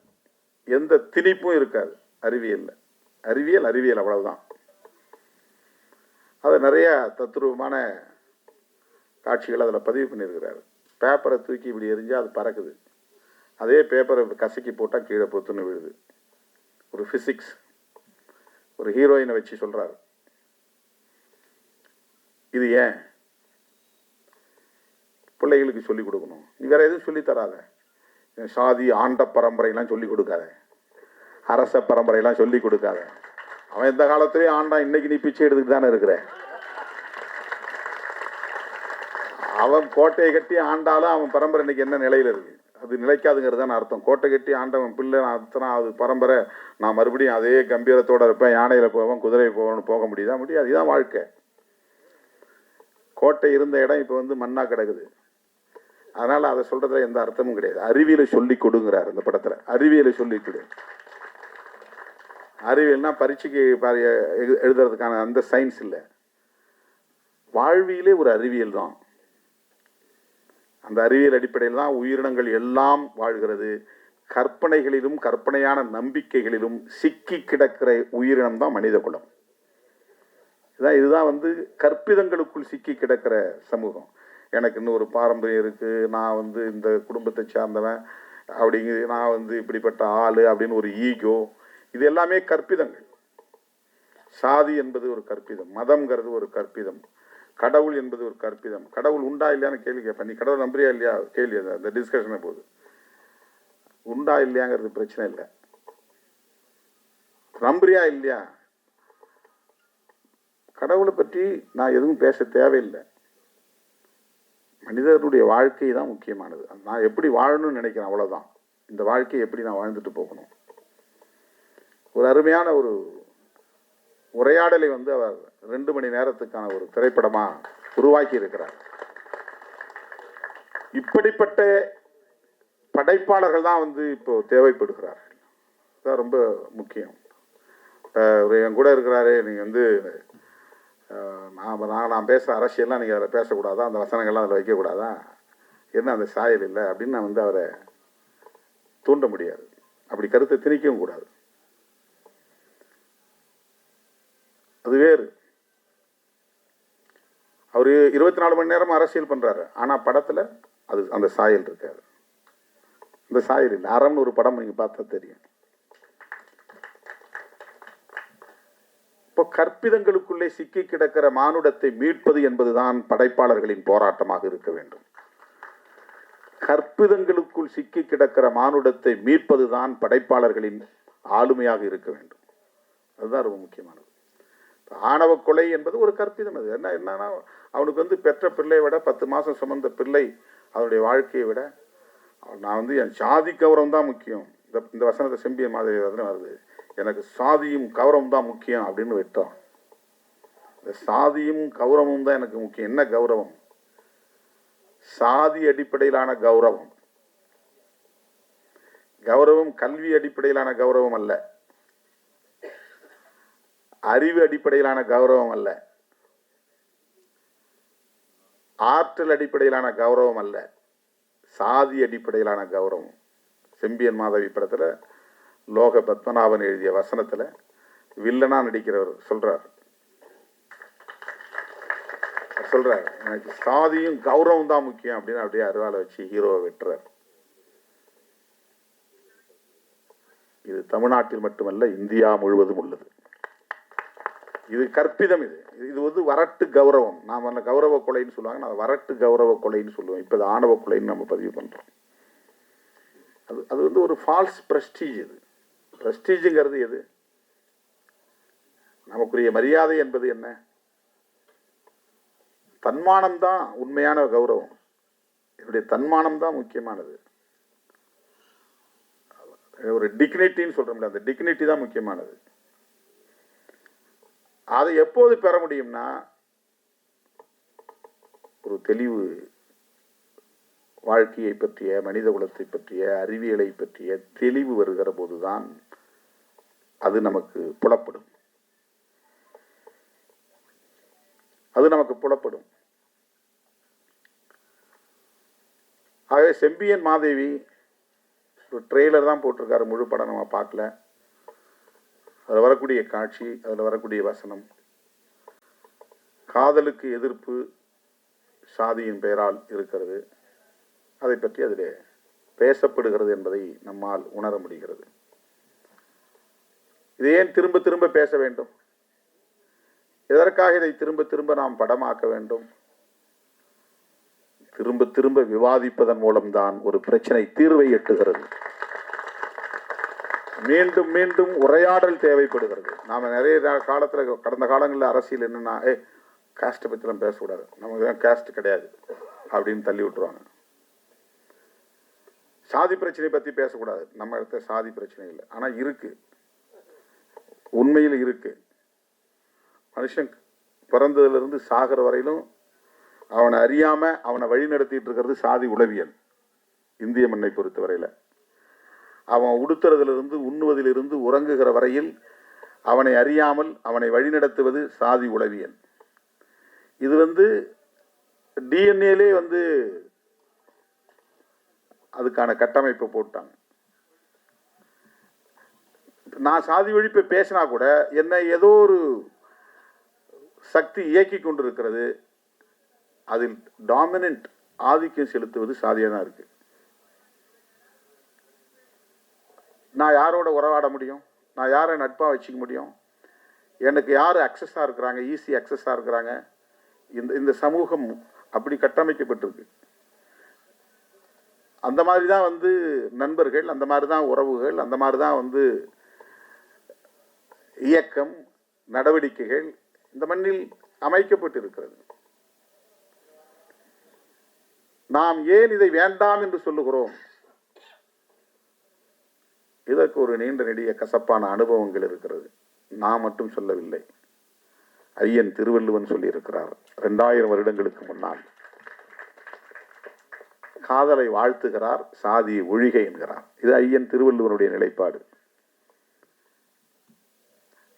Speaker 5: எந்த திணிப்பும் இருக்காது அறிவியல்ல. அறிவியல் அறிவியல் அவ்வளவுதான். அது நிறைய தத்துரூபமான காட்சிகள் அதில் பதிவு பண்ணியிருக்கிறாரு. பேப்பரை தூக்கி இப்படி எரிஞ்சால் அது பறக்குது, அதே பேப்பரை கசக்கி போட்டால் கீழே பொத்துன்னு விழுது. ஒரு ஃபிசிக்ஸ், ஒரு ஹீரோயினை வச்சு சொல்கிறாரு. இது ஏன் பிள்ளைகளுக்கு சொல்லிக் கொடுக்கணும். நீ வேற எதுவும் சொல்லித் தராத. சாதி ஆண்ட பரம்பரையெல்லாம் சொல்லிக் கொடுக்காத, அரச பரம்பரையெல்லாம் சொல்லிக் கொடுக்காத. அவன் எந்த காலத்திலேயே ஆண்டான், இன்னைக்கு நீ பிச்சை எடுத்துட்டு தானே இருக்கிற. அவன் கோட்டையை கட்டி ஆண்டாலும் அவன் பரம்பரை இன்னைக்கு என்ன நிலையில இருக்கு, அது நிலைக்காதுங்கிறது தான் அர்த்தம். கோட்டை கட்டி ஆண்டவன் பிள்ளை அத்தனை அது பரம்பரை, நான் மறுபடியும் அதே கம்பீரத்தோட இருப்பேன், யானையில போவேன், குதிரை போவேன்னு போக முடியுதா? முடியாது. இதுதான் வாழ்க்கை. கோட்டை இருந்த இடம் இப்போ வந்து மண்ணா கிடக்குது. அதனால அதை சொல்றதுல எந்த அர்த்தமும் கிடையாது. அறிவியலை சொல்லி கொடுங்கிறார் இந்த படத்துல. அறிவியலை சொல்லி கொடு. அறிவியல்னா பரீட்சைக்கு எழுதுறதுக்கான அந்த சயின்ஸ் இல்லை, வாழ்வியலே ஒரு அறிவியல் தான். அந்த அறிவியல் அடிப்படையில் தான் உயிரினங்கள் எல்லாம் வாழ்கிறது. கற்பனைகளிலும் கற்பனையான நம்பிக்கைகளிலும் சிக்கி கிடக்கிற உயிரினம் தான் மனித குலம். இதுதான் வந்து கற்பிதங்களுக்குள் சிக்கி கிடக்கிற சமூகம். எனக்கு இன்னும் ஒரு பாரம்பரியம் இருக்கு, நான் வந்து இந்த குடும்பத்தை சார்ந்தவன் அப்படிங்க, நான் வந்து இப்படிப்பட்ட ஆளு அப்படின்னு ஒரு ஈகோ, இது எல்லாமே கற்பிதங்கள். சாதி என்பது ஒரு கற்பிதம், மதம்ங்கிறது ஒரு கற்பிதம், கடவுள் என்பது ஒரு கற்பிதம். கடவுள் உண்டா இல்லையான்னு கேள்வி கேட்பேன். நீ கடவுள் நம்புறியா இல்லையா கேள்வி. அந்த டிஸ்கஷனை போது உண்டா இல்லையாங்கிறது பிரச்சனை இல்லை, நம்புறியா இல்லையா. கடவுளை பற்றி நான் எதுவும் பேச தேவையில்லை. மனிதனுடைய வாழ்க்கை தான் முக்கியமானது. நான் எப்படி வாழணும்னு நினைக்கிறேன், அவ்வளவுதான். இந்த வாழ்க்கையை எப்படி நான் வாழ்ந்துட்டு போகணும். ஒரு அருமையான ஒரு உரையாடலை வந்து அவர் 2 மணி நேரத்துக்கான ஒரு திரைப்படமா உருவாக்கி இருக்கிறார். இப்படிப்பட்ட படைப்பாளர்கள் தான் வந்து இப்போ தேவைப்படுகிறார்கள். அதுதான் ரொம்ப முக்கியம். என் கூட இருக்கிறாரு, நீங்க வந்து நான் பேசுகிற அரசியல்லாம் நீங்கள் அதில் பேசக்கூடாதா, அந்த வசனங்கள்லாம் அதில் வைக்கக்கூடாதா, என்ன அந்த சாயல் இல்லை அப்படின்னு நான் வந்து அவரை தூண்ட முடியாது. அப்படி கருத்தை திணிக்கவும் கூடாது. அது வேறு. அவர் 24 மணி நேரம் அரசியல் பண்றாரு, ஆனா படத்துல அது அந்த சாயல் இருக்காது. அந்த சாயல் இல்லை. அறம்னு ஒரு படம் நீங்க பார்த்தா தெரியும். இப்போ கற்பிதங்களுக்குள்ளே சிக்கி கிடக்கிற மானுடத்தை மீட்பது என்பதுதான் படைப்பாளர்களின் போராட்டமாக இருக்க வேண்டும். கற்பிதங்களுக்குள் சிக்கி கிடக்கிற மானுடத்தை மீட்பதுதான் படைப்பாளர்களின் ஆளுமையாக இருக்க வேண்டும். அதுதான் ரொம்ப முக்கியமானது. ஆணவ கொலை என்பது ஒரு கற்பிதம். அது என்னன்னா, அவனுக்கு வந்து பெற்ற பிள்ளையை விட 10 மாசம் சுமந்த பிள்ளை அவனுடைய வாழ்க்கையை விட நான் வந்து என் சாதி கௌரவம் தான் முக்கியம். இந்த வசனத்தை செம்பியன் மாதிரி வருது, எனக்கு சாதியும் கௌரவம் தான் முக்கியம் அப்படின்னு விட்டோம். இந்த சாதியும் கௌரவமும் தான் எனக்கு முக்கியம். என்ன கௌரவம்? சாதி அடிப்படையிலான கௌரவம். கௌரவம் கல்வி அடிப்படையிலான கௌரவம் அல்ல, அறிவு அடிப்படையிலான கௌரவம் அல்ல, ஆற்றல் அடிப்படையிலான கௌரவம் அல்ல, சாதி அடிப்படையிலான கௌரவம். செம்பியன் மாதவி படத்துல லோக பத்மநாபன் எழுதிய வசனத்துல வில்லனா நடிக்கிறவர் சொல்றார், எனக்கு சாதியும் கௌரவம் தான் முக்கியம் அப்படின்னு அப்படியே அருவாலை வச்சு ஹீரோவை வெட்டுறார். இது தமிழ்நாட்டில் மட்டுமல்ல, இந்தியா முழுவதும் உள்ளது. இது கற்பிதம். இது வந்து வரட்டு கௌரவம். நாம அந்த கௌரவ கொலைன்னு சொல்லுவாங்க, நான் வரட்டு கௌரவ கொலைன்னு சொல்லுவோம். இப்ப இது ஆணவ கொலைன்னு நம்ம பதிவு பண்றோம். அது வந்து ஒரு ஃபால்ஸ் பிரஸ்டீஜ். இது பிரஸ்டீஜுங்கிறது எது? நமக்குரிய மரியாதை என்பது என்ன? தன்மானம் தான் உண்மையான கௌரவம். என்னுடைய தன்மானம் தான் முக்கியமானது. ஒரு டிக்னிட்டின்னு சொல்றோம்ல, அந்த டிக்னிட்டி தான் முக்கியமானது. அதை எப்போது பெற முடியும்னா, ஒரு தெளிவு வாழ்க்கையை பற்றிய, மனித குலத்தை பற்றிய, அறிவியலை பற்றிய தெளிவு வருகிற போதுதான் அது நமக்கு புலப்படும். ஆகவே செம்பியன் மாதேவி ஒரு ட்ரெய்லர் தான் போட்டிருக்காரு, முழு படம் நம்ம பார்க்கல. அதில் வரக்கூடிய காட்சி, அதில் வரக்கூடிய வசனம், காதலுக்கு எதிர்ப்பு சாதியின் பெயரால் இருக்கிறது, அதை பற்றி அதில் பேசப்படுகிறது என்பதை நம்மால் உணர முடிகிறது. இதை ஏன் திரும்ப திரும்ப பேச வேண்டும்? எதற்காக இதை திரும்ப திரும்ப நாம் படமாக்க வேண்டும்? திரும்ப திரும்ப விவாதிப்பதன் மூலம்தான் ஒரு பிரச்சனை தீர்வை எட்டுகிறது. மீண்டும் மீண்டும் உரையாடல் தேவைப்படுகிறது. நாம நிறைய காலத்துல கடந்த காலங்களில் அரசியல் என்னன்னா, காஸ்ட்டை பற்றிலாம் பேசக்கூடாது, நமக்கு தான் காஸ்ட் கிடையாது அப்படின்னு தள்ளி விட்டுருவாங்க. சாதி பிரச்சனை பற்றி பேசக்கூடாது, நம்ம இடத்த சாதி பிரச்சனை இல்லை, ஆனால் இருக்கு, உண்மையில் இருக்கு. மனுஷன் பிறந்ததுலேருந்து சாகிற வரையிலும் அவனை அறியாம அவனை வழி நடத்திட்டு இருக்கிறது சாதி உளவியல். இந்திய மண்ணை பொறுத்த வரையில அவன் உடுத்துறதிலிருந்து உண்ணுவதிலிருந்து உறங்குகிற வரையில் அவனை அறியாமல் அவனை வழிநடத்துவது சாதி உளவியல். இது டிஎன்ஏலே அதுக்கான கட்டமைப்பை போட்டாங்க. நான் சாதி ஒழிப்பை பேசினா கூட என்ன ஏதோ ஒரு சக்தி இயக்கி கொண்டிருக்கிறது, அதில் டாமினன்ட் ஆதிக்கம் செலுத்துவது சாதியாக தான் இருக்கு. நான் யாரோட உறவாட முடியும், நான் யாரை நட்பாக வச்சுக்க முடியும், எனக்கு யார் அக்சஸாக இருக்கிறாங்க, ஈஸி அக்சஸாக இருக்கிறாங்க. இந்த சமூகம் அப்படி கட்டமைக்கப்பட்டிருக்கு. அந்த மாதிரி தான் நண்பர்கள், அந்த மாதிரி தான் உறவுகள், அந்த மாதிரி தான் இயக்கம் நடவடிக்கைகள் இந்த மண்ணில் அமைக்கப்பட்டு இருக்கிறது. நாம் ஏன் இதை வேண்டாம் என்று சொல்லுகிறோம்? இதற்கு ஒரு நீண்ட நெடிய கசப்பான அனுபவங்கள் இருக்கிறது. நான் மட்டும் சொல்லவில்லை, ஐயன் திருவள்ளுவன் சொல்லியிருக்கிறார் 2000 வருடங்களுக்கு முன்னால். காதலை வாழ்த்துகிறார், சாதியை ஒழிக என்கிறார். இது ஐயன் திருவள்ளுவனுடைய நிலைப்பாடு.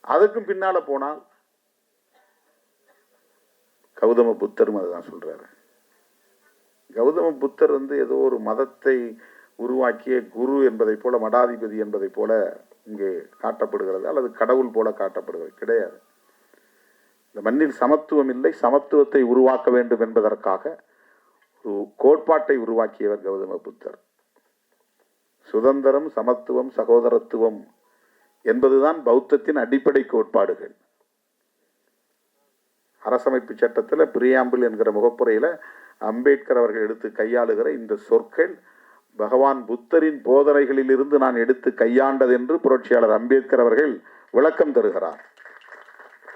Speaker 5: அதுக்கும் பின்னால போனால் கௌதம புத்தரும் அதுதான் சொல்றாரு. கௌதம புத்தர் ஏதோ ஒரு மதத்தை உருவாக்கிய குரு என்பதை போல, மடாதிபதி என்பதை போல இங்கே காட்டப்படுகிறது, அல்லது கடவுள் போல காட்டப்படுகிறது. கிடையாது. இந்த மண்ணில் சமத்துவம் இல்லை, சமத்துவத்தை உருவாக்க வேண்டும் என்பதற்காக ஒரு கோட்பாட்டை உருவாக்கியவர் கௌதம புத்தர். சுதந்திரம், சமத்துவம், சகோதரத்துவம் என்பதுதான் பௌத்தத்தின் அடிப்படை கோட்பாடுகள். அரசமைப்பு சட்டத்தில் பிரியாம்பிள் என்கிற முகப்புரையில அம்பேத்கர் அவர்கள் எடுத்து கையாளுகிற இந்த சொற்கள் பகவான் புத்தரின் போதனைகளில் இருந்து நான் எடுத்து கையாண்டது என்று புரட்சியாளர் அம்பேத்கர் அவர்கள் விளக்கம் தருகிறார்.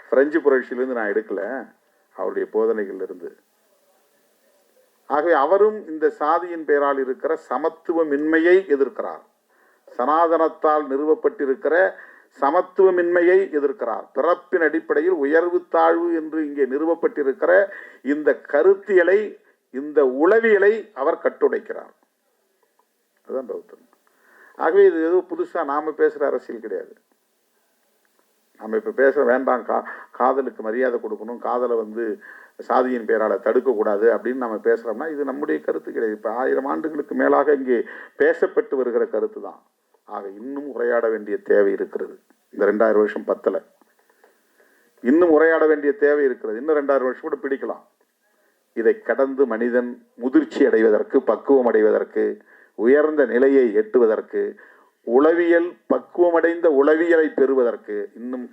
Speaker 5: பிரெஞ்சு புரட்சியிலிருந்து நான் எடுக்கல, அவருடைய போதனைகள் இருந்து. ஆகவே அவரும் இந்த சாதியின் பெயரால் இருக்கிற சமத்துவமின்மையை எதிர்க்கிறார். சனாதனத்தால் நிறுவப்பட்டிருக்கிற சமத்துவமின்மையை எதிர்க்கிறார். பிறப்பின் அடிப்படையில் உயர்வு தாழ்வு என்று இங்கே நிறுவப்பட்டிருக்கிற இந்த கருத்தியலை, இந்த உளவியலை அவர் கட்டுடைக்கிறார். அதுதான் பௌத்தம். ஆகவே இது ஏதோ புதுசா நாம பேசுற அரசியல் கிடையாது. நம்ம இப்ப பேச வேண்டாம், காதலுக்கு மரியாதை கொடுக்கணும், காதலை சாதியின் பெயரால தடுக்கக்கூடாது அப்படின்னு நம்ம பேசுறோம்னா இது நம்முடைய கருத்து கிடையாது. இப்ப 1000 ஆண்டுகளுக்கு மேலாக இங்கே பேசப்பட்டு வருகிற கருத்து தான். ஆக இன்னும் உரையாட வேண்டிய தேவை இருக்கிறது. இந்த 2000 வருஷம் பத்தல, இன்னும் உரையாட வேண்டிய தேவை இருக்கிறது. இன்னும் 2000 வருஷம் கூட பிடிக்கலாம். இதை கடந்து மனிதன் முதிர்ச்சி அடைவதற்கு, பக்குவம் அடைவதற்கு, உயர்ந்த நிலையை எட்டுவதற்கு, உளவியல் பக்குவமடைந்த உளவியலை பெறுவதற்கு இன்னும்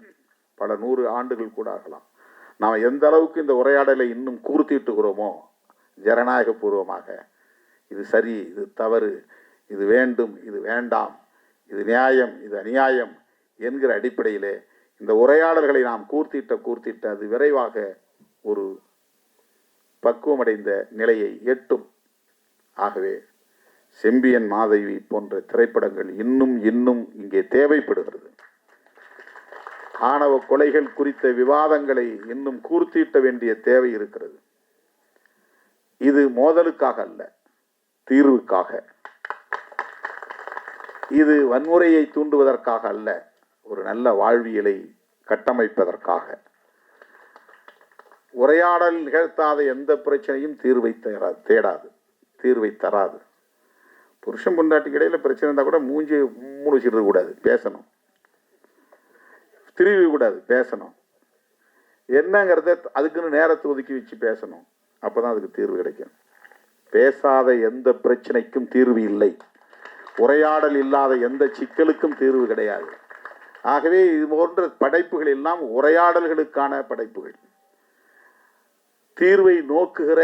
Speaker 5: பல 100 ஆண்டுகள் கூட ஆகலாம். நாம் எந்த அளவுக்கு இந்த உரையாடலை இன்னும் கூர்த்திட்டுகிறோமோ ஜனநாயக பூர்வமாக, இது சரி, இது தவறு, இது வேண்டும், இது வேண்டாம், இது நியாயம், இது அநியாயம் என்கிற அடிப்படையிலே இந்த உரையாடல்களை நாம் கூர்த்திட்ட அது விரைவாக ஒரு பக்குவமடைந்த நிலையை எட்டும். ஆகவே செம்பியன் மாதவி போன்ற திரைப்படங்கள் இன்னும் இங்கே தேவைப்படுகிறது. ஆணவ கொலைகள் குறித்த விவாதங்களை இன்னும் கூர்த்திட்ட வேண்டிய தேவை இருக்கிறது. இது மோதலுக்காக அல்ல, தீர்வுக்காக. இது வன்முறையை தூண்டுவதற்காக அல்ல, ஒரு நல்ல வாழ்வியலை கட்டமைப்பதற்காக. உரையாடல் நிகழ்த்தாத எந்த பிரச்சனையும் தீர்வை தராது. புருஷன் பொண்டாட்டிக்கு இடையில பிரச்சனை இருந்தா கூட மூஞ்சி முடிச்சிட கூடாது, பேசணும். திருவி கூடாது, பேசணும். என்னங்கிறத அதுக்குன்னு நேரத்தை ஒதுக்கி வச்சு பேசணும். அப்பதான் அதுக்கு தீர்வு கிடைக்கும். பேசாத எந்த பிரச்சனைக்கும் தீர்வு இல்லை. உரையாடல் இல்லாத எந்த சிக்கலுக்கும் தீர்வு கிடையாது. ஆகவே இது போன்ற படைப்புகள் எல்லாம் உரையாடல்களுக்கான படைப்புகள். தீர்வை நோக்குகிற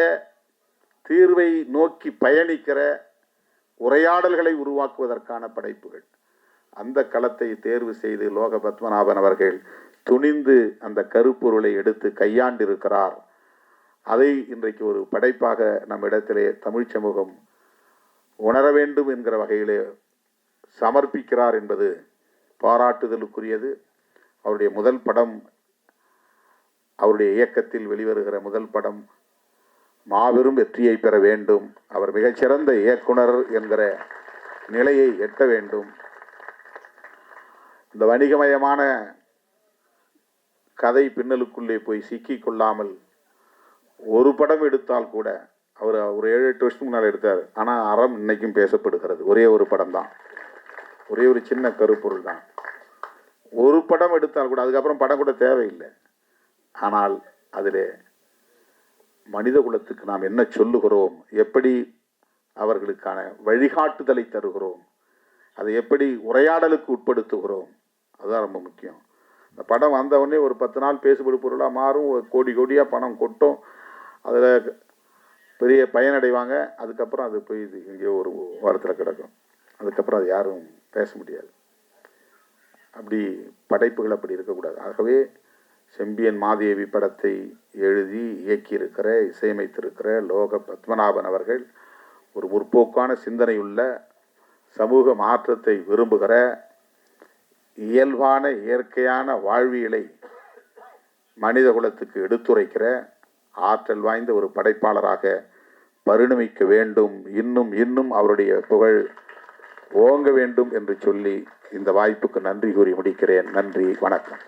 Speaker 5: தீர்வை நோக்கி பயணிக்கிற உரையாடல்களை உருவாக்குவதற்கான படைப்புகள். அந்த களத்தை தேர்வு செய்து லோக பத்மநாபன் அவர்கள் துணிந்து அந்த கருப்பொருளை எடுத்து கையாண்டிருக்கிறார். அதை இன்றைக்கு ஒரு படைப்பாக நம்மிடத்திலே தமிழ் சமூகம் உணர வேண்டும் என்கிற வகையிலே சமர்ப்பிக்கிறார் என்பது பாராட்டுதலுக்குரியது. அவருடைய முதல் படம், அவருடைய இயக்கத்தில் வெளிவருகிற முதல் படம் மாபெரும் வெற்றியை பெற வேண்டும். அவர் மிகச்சிறந்த இயக்குனர் என்கிற நிலையை எட்ட வேண்டும். இந்த வணிகமயமான கதை பின்னலுக்குள்ளே போய் சிக்கிக் கொள்ளாமல் ஒரு படம் எடுத்தால் கூட, அவர் ஒரு 7-8 வருஷத்துக்கு முன்னால் எடுத்தார். ஆனால் அறம் இன்னைக்கும் பேசப்படுகிறது. ஒரே ஒரு படம் தான், ஒரே ஒரு சின்ன கருப்பொருள் தான். ஒரு படம் எடுத்தால் கூட, அதுக்கப்புறம் படம் கூட தேவையில்லை. ஆனால் அதில் மனித குலத்துக்கு நாம் என்ன சொல்லுகிறோம், எப்படி அவர்களுக்கான வழிகாட்டுதலை தருகிறோம், அதை எப்படி உரையாடலுக்கு உட்படுத்துகிறோம், அதுதான் ரொம்ப முக்கியம். இந்த படம் வந்தவுடனே ஒரு 10 நாள் பேசுபடு பொருளாக மாறும், கோடி கோடியாக பணம் கொட்டும், அதில் பெரிய பயனடைவாங்க. அதுக்கப்புறம் அது போய் இது எங்கேயோ ஒரு வாரத்தில் கிடக்கும். அதுக்கப்புறம் அது யாரும் பேச முடியாது. அப்படி படைப்புகள் அப்படி இருக்கக்கூடாது. ஆகவே செம்பியன் மாதேவி படத்தை எழுதி இயக்கியிருக்கிற, இசையமைத்திருக்கிற லோக பத்மநாபன் அவர்கள் ஒரு முற்போக்கான சிந்தனையுள்ள, சமூக மாற்றத்தை விரும்புகிற, இயல்பான இயற்கையான வாழ்வியலை மனித குலத்துக்கு எடுத்துரைக்கிற ஆற்றல் வாய்ந்த ஒரு படைப்பாளராக பரிணமிக்க வேண்டும். இன்னும் இன்னும் அவருடைய புகழ் ஓங்க வேண்டும் என்று சொல்லி இந்த வாய்ப்புக்கு நன்றி கூறி முடிக்கிறேன். நன்றி, வணக்கம்.